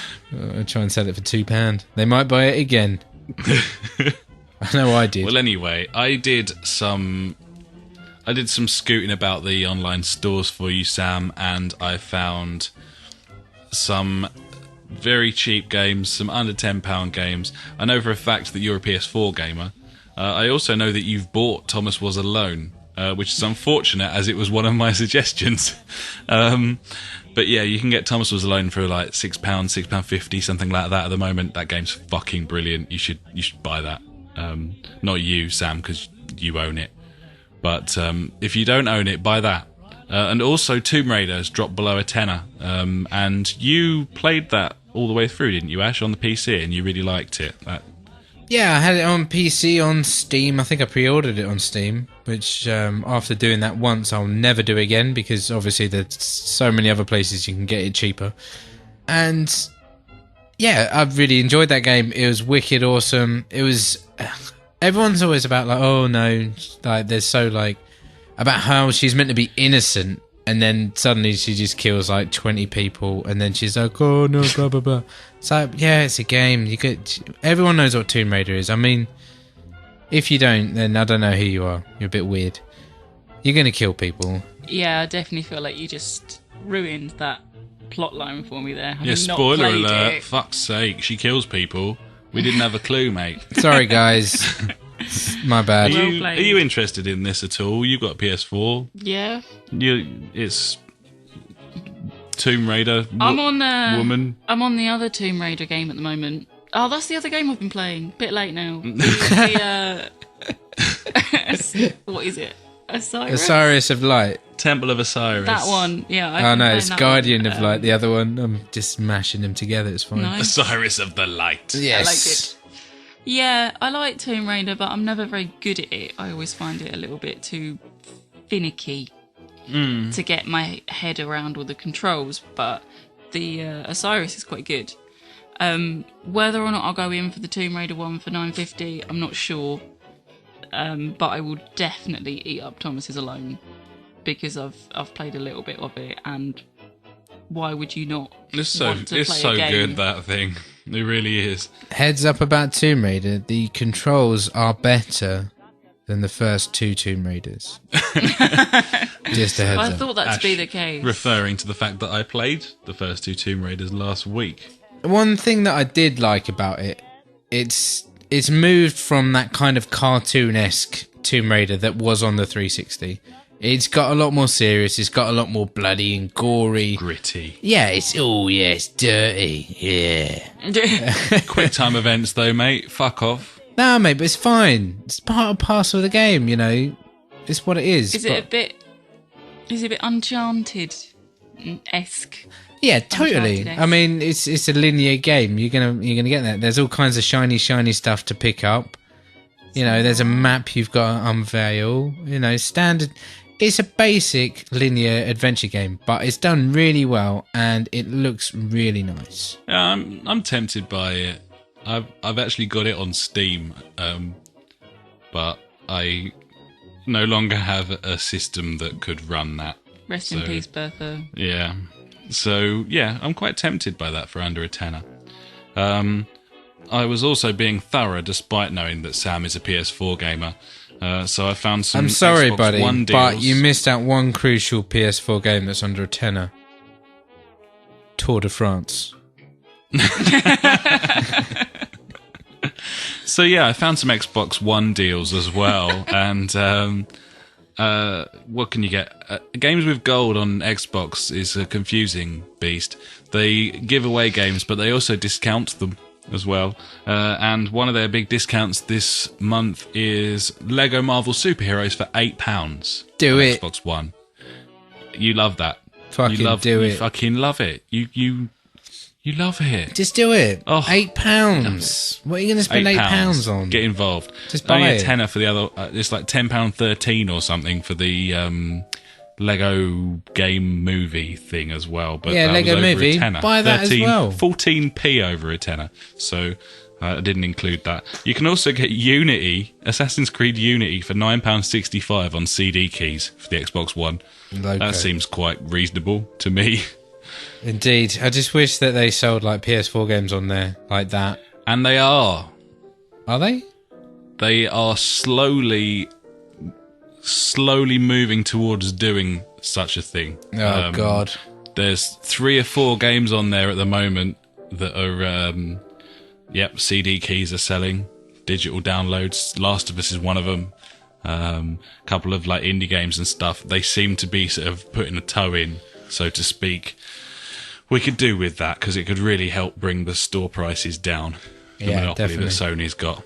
try and sell it for £2. They might buy it again. I know I did. Well, anyway, I did some scooting about the online stores for you, Sam, and I found some very cheap games, some under £10 games. I know for a fact that you're a PS4 gamer. I also know that you've bought Thomas Was Alone, which is unfortunate as it was one of my suggestions. But yeah, you can get Thomas Was Alone for like £6, £6.50, something like that at the moment. That game's fucking brilliant. You should buy that. Not you, Sam, because you own it. But if you don't own it, buy that. And also Tomb Raider has dropped below a tenner. And you played that all the way through, didn't you, Ash, on the PC, and you really liked it? Yeah, I had it on PC, on Steam. I think I pre-ordered it on Steam, which after doing that once, I'll never do again, because obviously there's so many other places you can get it cheaper. And yeah, I really enjoyed that game. It was wicked awesome. It was... Everyone's always about like, oh no, like they're so like... about how she's meant to be innocent, and then suddenly she just kills like 20 people, and then she's like, oh no, blah blah blah. It's like, yeah, it's a game. Everyone knows what Tomb Raider is. I mean, if you don't, then I don't know who you are. You're a bit weird. You're gonna kill people. Yeah, I definitely feel like you just ruined that plot line for me there. Yeah, spoiler alert. Fuck's sake, she kills people. We didn't have a clue, mate. Sorry, guys. My bad. Are you interested in this at all? You've got a PS4. Yeah. It's Tomb Raider. I'm on woman. I'm on the other Tomb Raider game at the moment. Oh, that's the other game I've been playing. Bit late now. What is it? Osiris of Light. Temple of Osiris. That one. Yeah. Oh no, it's Guardian of Light. The other one. I'm just smashing them together. It's fine. Nice. Osiris of the Light. Yes. I like it. Yeah, I like Tomb Raider, but I'm never very good at it. I always find it a little bit too finicky to get my head around all the controls, but the Osiris is quite good. Whether or not I'll go in for the Tomb Raider one for $9.50, I'm not sure, but I will definitely eat up Thomas Is Alone, because I've played a little bit of it, and why would you not It's so want to play a game? good, that thing. It really is. Heads up about Tomb Raider, the controls are better than the first 2 Tomb Raiders. Just a heads I up. thought that to Ash be the case. referring to the fact that I played the first 2 Tomb Raiders last week. One thing that I did like about it, it's moved from that kind of cartoon-esque Tomb Raider that was on the 360. It's got a lot more serious. It's got a lot more bloody and gory. Gritty. Yeah, it's dirty. Yeah. Quick time events though, mate. Fuck off. Nah, mate, but it's fine. It's part and parcel of the game, you know. It's what it is. Is it a bit Uncharted-esque? Yeah, totally. Uncharted-esque. I mean, it's a linear game. You're gonna get that. There's all kinds of shiny stuff to pick up. You know, there's a map you've got to unveil. You know, standard. It's a basic linear adventure game, but it's done really well and it looks really nice. Yeah, I'm tempted by it. I've actually got it on Steam, but I no longer have a system that could run that. Rest in peace, Bertha. Yeah. So, yeah, I'm quite tempted by that for under a tenner. I was also being thorough despite knowing that Sam is a PS4 gamer. So I found some I'm sorry, Xbox buddy, One deals. but you missed out one crucial PS4 game that's under a tenner. Tour de France. So yeah, I found some Xbox One deals as well, and what can you get? Games with gold on Xbox is a confusing beast. They give away games, but they also discount them as well. And one of their big discounts this month is Lego Marvel Superheroes for £8. Do on it. Xbox One. You love that. Fucking you do it. You fucking love it. You love it. Just do it. Oh. £8. What are you going to spend £8 on? Get involved. Just buy Only a it. tenner for the other. It's like £10.13 or something for the Lego game movie thing as well. But Yeah, that Lego was over movie. A tenner. Buy that as well. 14p over a tenner. So I didn't include that. You can also get Unity, Assassin's Creed Unity for £9.65 on CD keys for the Xbox One. Okay. That seems quite reasonable to me. Indeed. I just wish that they sold like PS4 games on there like that. And they are. Are they? They are slowly moving towards doing such a thing. Oh, God. There's 3 or 4 games on there at the moment that are, CD keys are selling. Digital downloads. Last of Us is one of them. A couple of like indie games and stuff. They seem to be sort of putting a toe in, so to speak. We could do with that because it could really help bring the store prices down. The monopoly definitely. that Sony's got.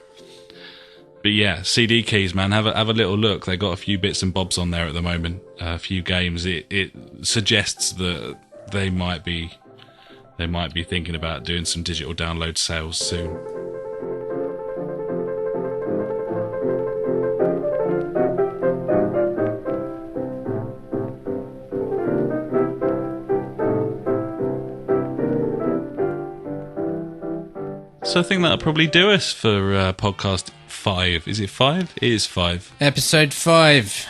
But yeah, CD keys, man, have a little look. They got a few bits and bobs on there at the moment. A few games. It suggests that they might be thinking about doing some digital download sales soon. So I think that'll probably do us for podcast 5. Is it 5? It is 5. Episode 5.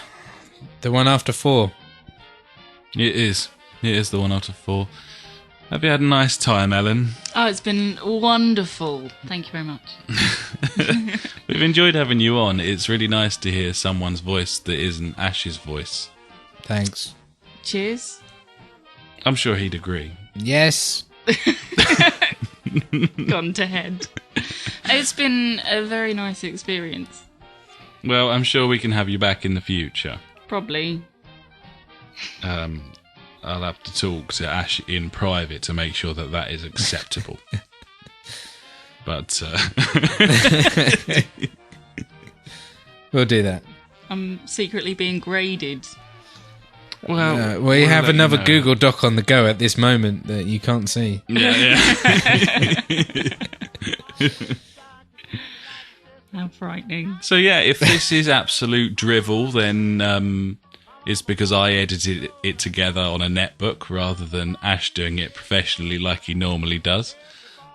The one after 4. It is. It is the one out of 4. Have you had a nice time, Ellen? Oh, it's been wonderful. Thank you very much. We've enjoyed having you on. It's really nice to hear someone's voice that isn't Ash's voice. Thanks. Cheers. I'm sure he'd agree. Yes. Gone to head. It's been a very nice experience. Well, I'm sure we can have you back in the future. Probably. I'll have to talk to Ash in private to make sure that is acceptable. But We'll do that. I'm secretly being graded. well, We we'll have let you another know. Google Doc on the go at this moment that you can't see. Yeah. How frightening. So yeah, if this is absolute drivel, then it's because I edited it together on a netbook rather than Ash doing it professionally like he normally does.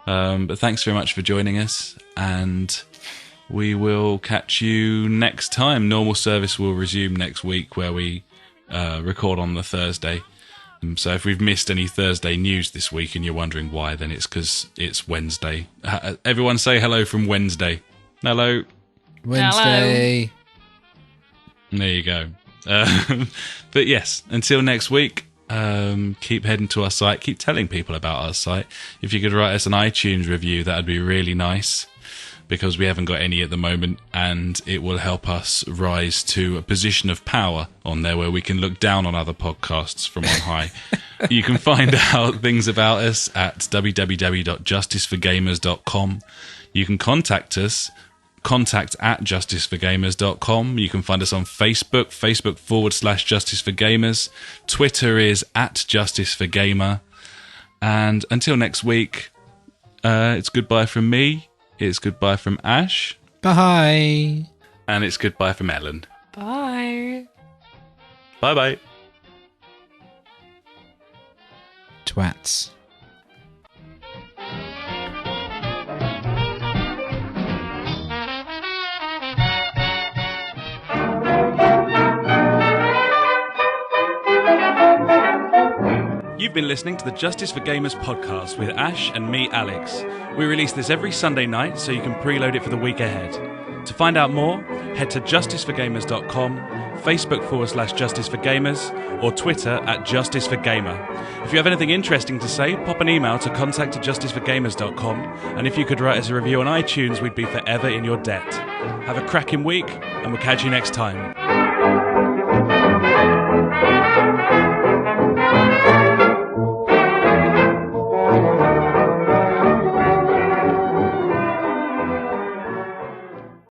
But thanks very much for joining us, and we will catch you next time. Normal service will resume next week, where we record on the Thursday. So if we've missed any Thursday news this week and you're wondering why, then it's because it's Wednesday. Everyone say hello from Wednesday. Hello. Wednesday. There you go. But yes, until next week, keep heading to our site. Keep telling people about our site. If you could write us an iTunes review, that would be really nice, because we haven't got any at the moment, and it will help us rise to a position of power on there where we can look down on other podcasts from on high. You can find out things about us at www.justiceforgamers.com. You can contact us, contact@justiceforgamers.com. You can find us on Facebook, Facebook.com/justiceforgamers. Twitter is @justiceforgamer. And until next week, it's goodbye from me. It's goodbye from Ash. Bye. And it's goodbye from Ellen. Bye. Bye-bye. Twats. You've been listening to the Justice for Gamers podcast with Ash and me, Alex. We release this every Sunday night, so you can preload it for the week ahead. To find out more, head to justiceforgamers.com, Facebook.com/justiceforgamers, or Twitter @justiceforgamer. If you have anything interesting to say, pop an email to contact@justiceforgamers.com, and if you could write us a review on iTunes, we'd be forever in your debt. Have a cracking week, and we'll catch you next time.